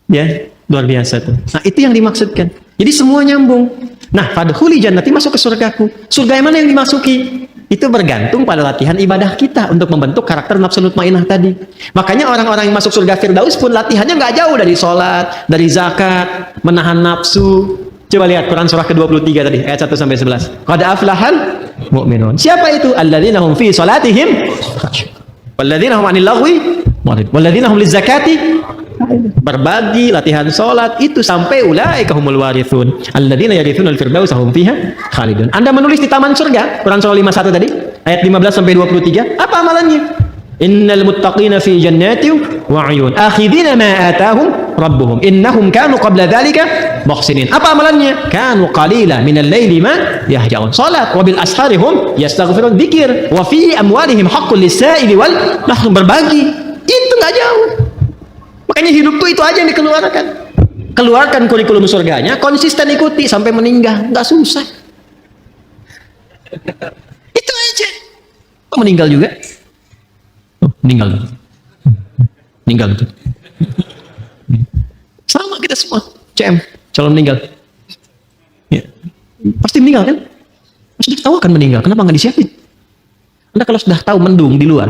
Ya, luar biasa tuh. Nah, itu yang dimaksudkan. Jadi semua nyambung. Nah, fadkhuli jannati, masuk ke surgaku. Surga yang mana yang dimasuki? Itu bergantung pada latihan ibadah kita untuk membentuk karakter nafsu mutmainnah tadi. Makanya orang-orang yang masuk surga Firdaus pun latihannya nggak jauh dari sholat, dari zakat, menahan nafsu. Coba lihat Quran surah ke-23 tadi, ayat 1 sampai 11. Qad aflahal mu'minun. Siapa itu? Alladzina hum fi sholatihim walladzina hum 'anil lagwi mu'ridun walladzina hum lizakati. Berbagi latihan sholat itu sampai ulaika humul warithun alladzina yarithunal firdausa hum fiha khalidun. Anda menulis di taman surga, Quran surah 51 tadi, ayat 15 sampai 23. Apa amalannya? Innal muttaqina fi jannatin wa 'uyun akhidina ma atahum rabbuhum innahum kanu qabla dzalika muhsinin. Apa amalannya? Kanu qalila minal laili ma yahjaun. Salat wa bil asharihum yastaghfirun, dzikir wa fi amwalihim haqqul lis-sa'ili wal mahrum, berbagi. Itu enggak jauh. Makanya hidup tuh itu aja yang dikeluarkan. Keluarkan kurikulum surganya, konsisten ikuti sampai meninggal, enggak susah. Itu aja. Kok meninggal juga? Oh, meninggal. Meninggal itu. Sama kita semua. CM, calon meninggal. Ya. Pasti meninggal kan? Sudah tahu akan meninggal, kenapa nggak disiapin? Anda kalau sudah tahu mendung di luar,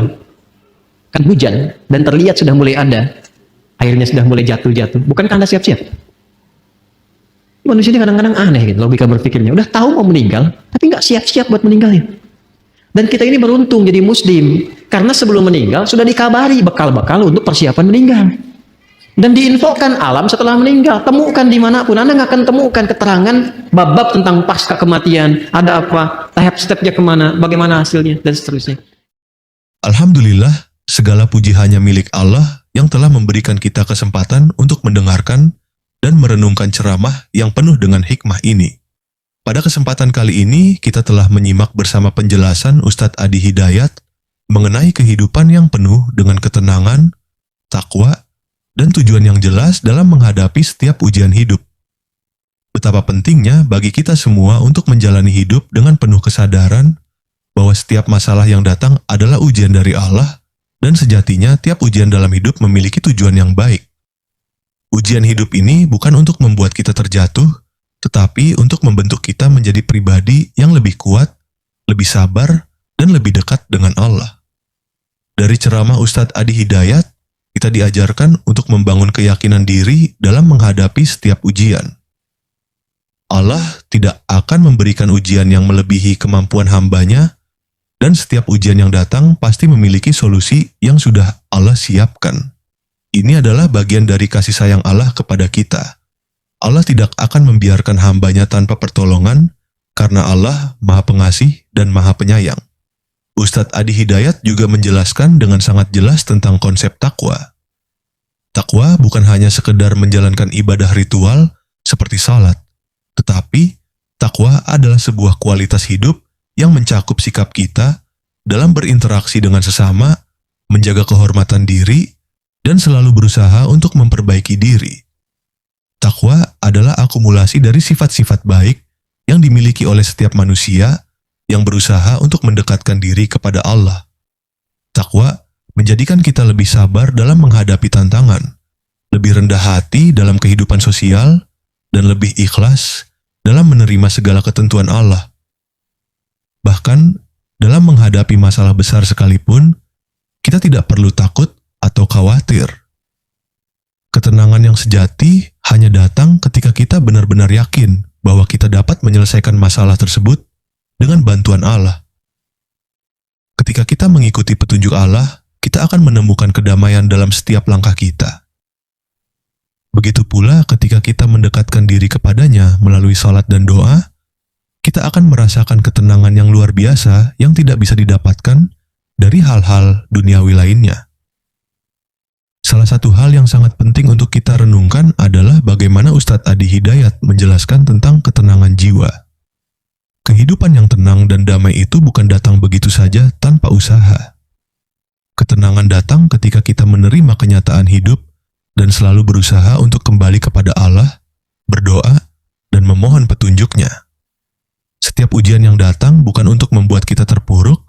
kan hujan, dan terlihat sudah mulai ada, airnya sudah mulai jatuh-jatuh, bukankah Anda siap-siap? Manusia ini kadang-kadang aneh gitu, logika berpikirnya. Udah tahu mau meninggal, tapi nggak siap-siap buat meninggalnya. Dan kita ini beruntung jadi muslim, karena sebelum meninggal sudah dikabari bekal-bekal untuk persiapan meninggal. Dan diinfokan alam setelah meninggal. Temukan dimanapun, Anda nggak akan temukan keterangan bab-bab tentang pasca kematian. Ada apa, tahap stepnya kemana, bagaimana hasilnya, dan seterusnya. Alhamdulillah, segala puji hanya milik Allah yang telah memberikan kita kesempatan untuk mendengarkan dan merenungkan ceramah yang penuh dengan hikmah ini. Pada kesempatan kali ini, kita telah menyimak bersama penjelasan Ustadz Adi Hidayat mengenai kehidupan yang penuh dengan ketenangan, takwa, dan tujuan yang jelas dalam menghadapi setiap ujian hidup. Betapa pentingnya bagi kita semua untuk menjalani hidup dengan penuh kesadaran bahwa setiap masalah yang datang adalah ujian dari Allah, dan sejatinya tiap ujian dalam hidup memiliki tujuan yang baik. Ujian hidup ini bukan untuk membuat kita terjatuh, tetapi untuk membentuk kita menjadi pribadi yang lebih kuat, lebih sabar, dan lebih dekat dengan Allah. Dari ceramah Ustadz Adi Hidayat, kita diajarkan untuk membangun keyakinan diri dalam menghadapi setiap ujian. Allah tidak akan memberikan ujian yang melebihi kemampuan hambanya, dan setiap ujian yang datang pasti memiliki solusi yang sudah Allah siapkan. Ini adalah bagian dari kasih sayang Allah kepada kita. Allah tidak akan membiarkan hambanya tanpa pertolongan, karena Allah Maha Pengasih dan Maha Penyayang. Ustadz Adi Hidayat juga menjelaskan dengan sangat jelas tentang konsep takwa. Takwa bukan hanya sekedar menjalankan ibadah ritual seperti salat, tetapi takwa adalah sebuah kualitas hidup yang mencakup sikap kita dalam berinteraksi dengan sesama, menjaga kehormatan diri, dan selalu berusaha untuk memperbaiki diri. Takwa adalah akumulasi dari sifat-sifat baik yang dimiliki oleh setiap manusia yang berusaha untuk mendekatkan diri kepada Allah. Takwa menjadikan kita lebih sabar dalam menghadapi tantangan, lebih rendah hati dalam kehidupan sosial, dan lebih ikhlas dalam menerima segala ketentuan Allah. Bahkan, dalam menghadapi masalah besar sekalipun, kita tidak perlu takut atau khawatir. Ketenangan yang sejati hanya datang ketika kita benar-benar yakin bahwa kita dapat menyelesaikan masalah tersebut dengan bantuan Allah. Ketika kita mengikuti petunjuk Allah, kita akan menemukan kedamaian dalam setiap langkah kita. Begitu pula ketika kita mendekatkan diri kepadanya melalui salat dan doa, kita akan merasakan ketenangan yang luar biasa yang tidak bisa didapatkan dari hal-hal duniawi lainnya. Salah satu hal yang sangat penting untuk kita renungkan adalah bagaimana Ustadz Adi Hidayat menjelaskan tentang ketenangan jiwa. Kehidupan yang tenang dan damai itu bukan datang begitu saja tanpa usaha. Ketenangan datang ketika kita menerima kenyataan hidup dan selalu berusaha untuk kembali kepada Allah, berdoa, dan memohon petunjuknya. Setiap ujian yang datang bukan untuk membuat kita terpuruk,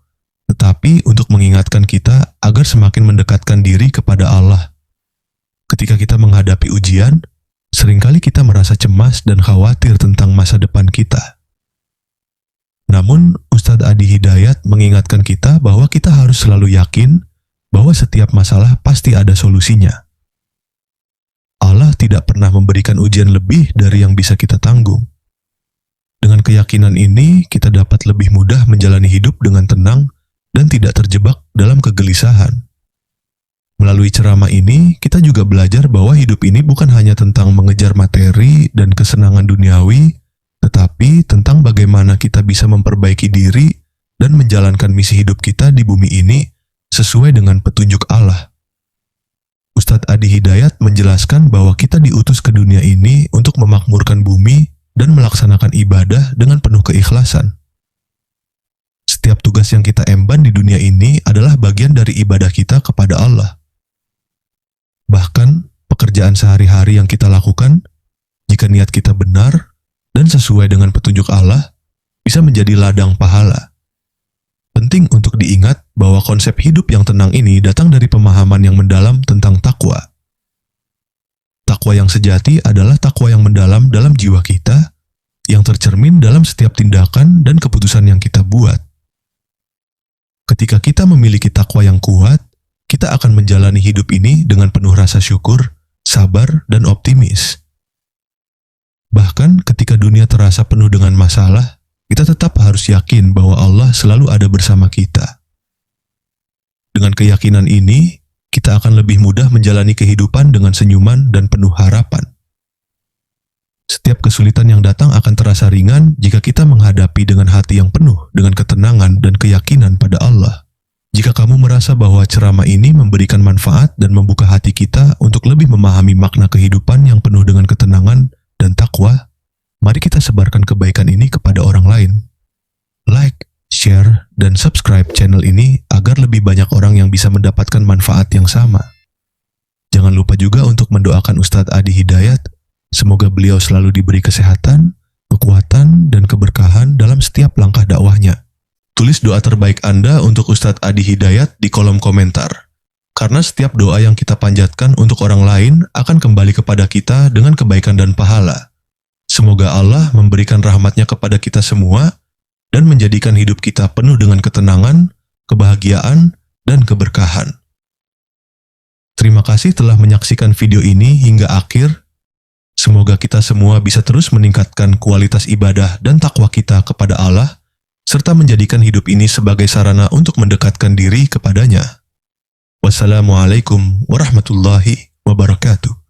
tetapi untuk mengingatkan kita agar semakin mendekatkan diri kepada Allah. Ketika kita menghadapi ujian, seringkali kita merasa cemas dan khawatir tentang masa depan kita. Namun, Ustadz Adi Hidayat mengingatkan kita bahwa kita harus selalu yakin bahwa setiap masalah pasti ada solusinya. Allah tidak pernah memberikan ujian lebih dari yang bisa kita tanggung. Dengan keyakinan ini, kita dapat lebih mudah menjalani hidup dengan tenang dan tidak terjebak dalam kegelisahan. Melalui ceramah ini, kita juga belajar bahwa hidup ini bukan hanya tentang mengejar materi dan kesenangan duniawi, tetapi tentang bagaimana kita bisa memperbaiki diri dan menjalankan misi hidup kita di bumi ini sesuai dengan petunjuk Allah. Ustadz Adi Hidayat menjelaskan bahwa kita diutus ke dunia ini untuk memakmurkan bumi dan melaksanakan ibadah dengan penuh keikhlasan. Setiap tugas yang kita emban di dunia ini adalah bagian dari ibadah kita kepada Allah. Bahkan, pekerjaan sehari-hari yang kita lakukan, jika niat kita benar dan sesuai dengan petunjuk Allah, bisa menjadi ladang pahala. Penting untuk diingat bahwa konsep hidup yang tenang ini datang dari pemahaman yang mendalam tentang takwa. Takwa yang sejati adalah takwa yang mendalam dalam jiwa kita, yang tercermin dalam setiap tindakan dan keputusan yang kita buat. Ketika kita memiliki takwa yang kuat, kita akan menjalani hidup ini dengan penuh rasa syukur, sabar, dan optimis. Bahkan ketika dunia terasa penuh dengan masalah, kita tetap harus yakin bahwa Allah selalu ada bersama kita. Dengan keyakinan ini, kita akan lebih mudah menjalani kehidupan dengan senyuman dan penuh harapan. Setiap kesulitan yang datang akan terasa ringan jika kita menghadapi dengan hati yang penuh dengan ketenangan dan keyakinan pada Allah. Jika kamu merasa bahwa ceramah ini memberikan manfaat dan membuka hati kita untuk lebih memahami makna kehidupan yang penuh dengan ketenangan dan takwa, mari kita sebarkan kebaikan ini kepada orang lain. Like, share, dan subscribe channel ini agar lebih banyak orang yang bisa mendapatkan manfaat yang sama. Jangan lupa juga untuk mendoakan Ustadz Adi Hidayat. Semoga beliau selalu diberi kesehatan, kekuatan, dan keberkahan dalam setiap langkah dakwahnya. Tulis doa terbaik Anda untuk Ustadz Adi Hidayat di kolom komentar. Karena setiap doa yang kita panjatkan untuk orang lain akan kembali kepada kita dengan kebaikan dan pahala. Semoga Allah memberikan rahmatnya kepada kita semua dan menjadikan hidup kita penuh dengan ketenangan, kebahagiaan, dan keberkahan. Terima kasih telah menyaksikan video ini hingga akhir. Semoga kita semua bisa terus meningkatkan kualitas ibadah dan takwa kita kepada Allah, serta menjadikan hidup ini sebagai sarana untuk mendekatkan diri kepadanya. Wassalamualaikum warahmatullahi wabarakatuh.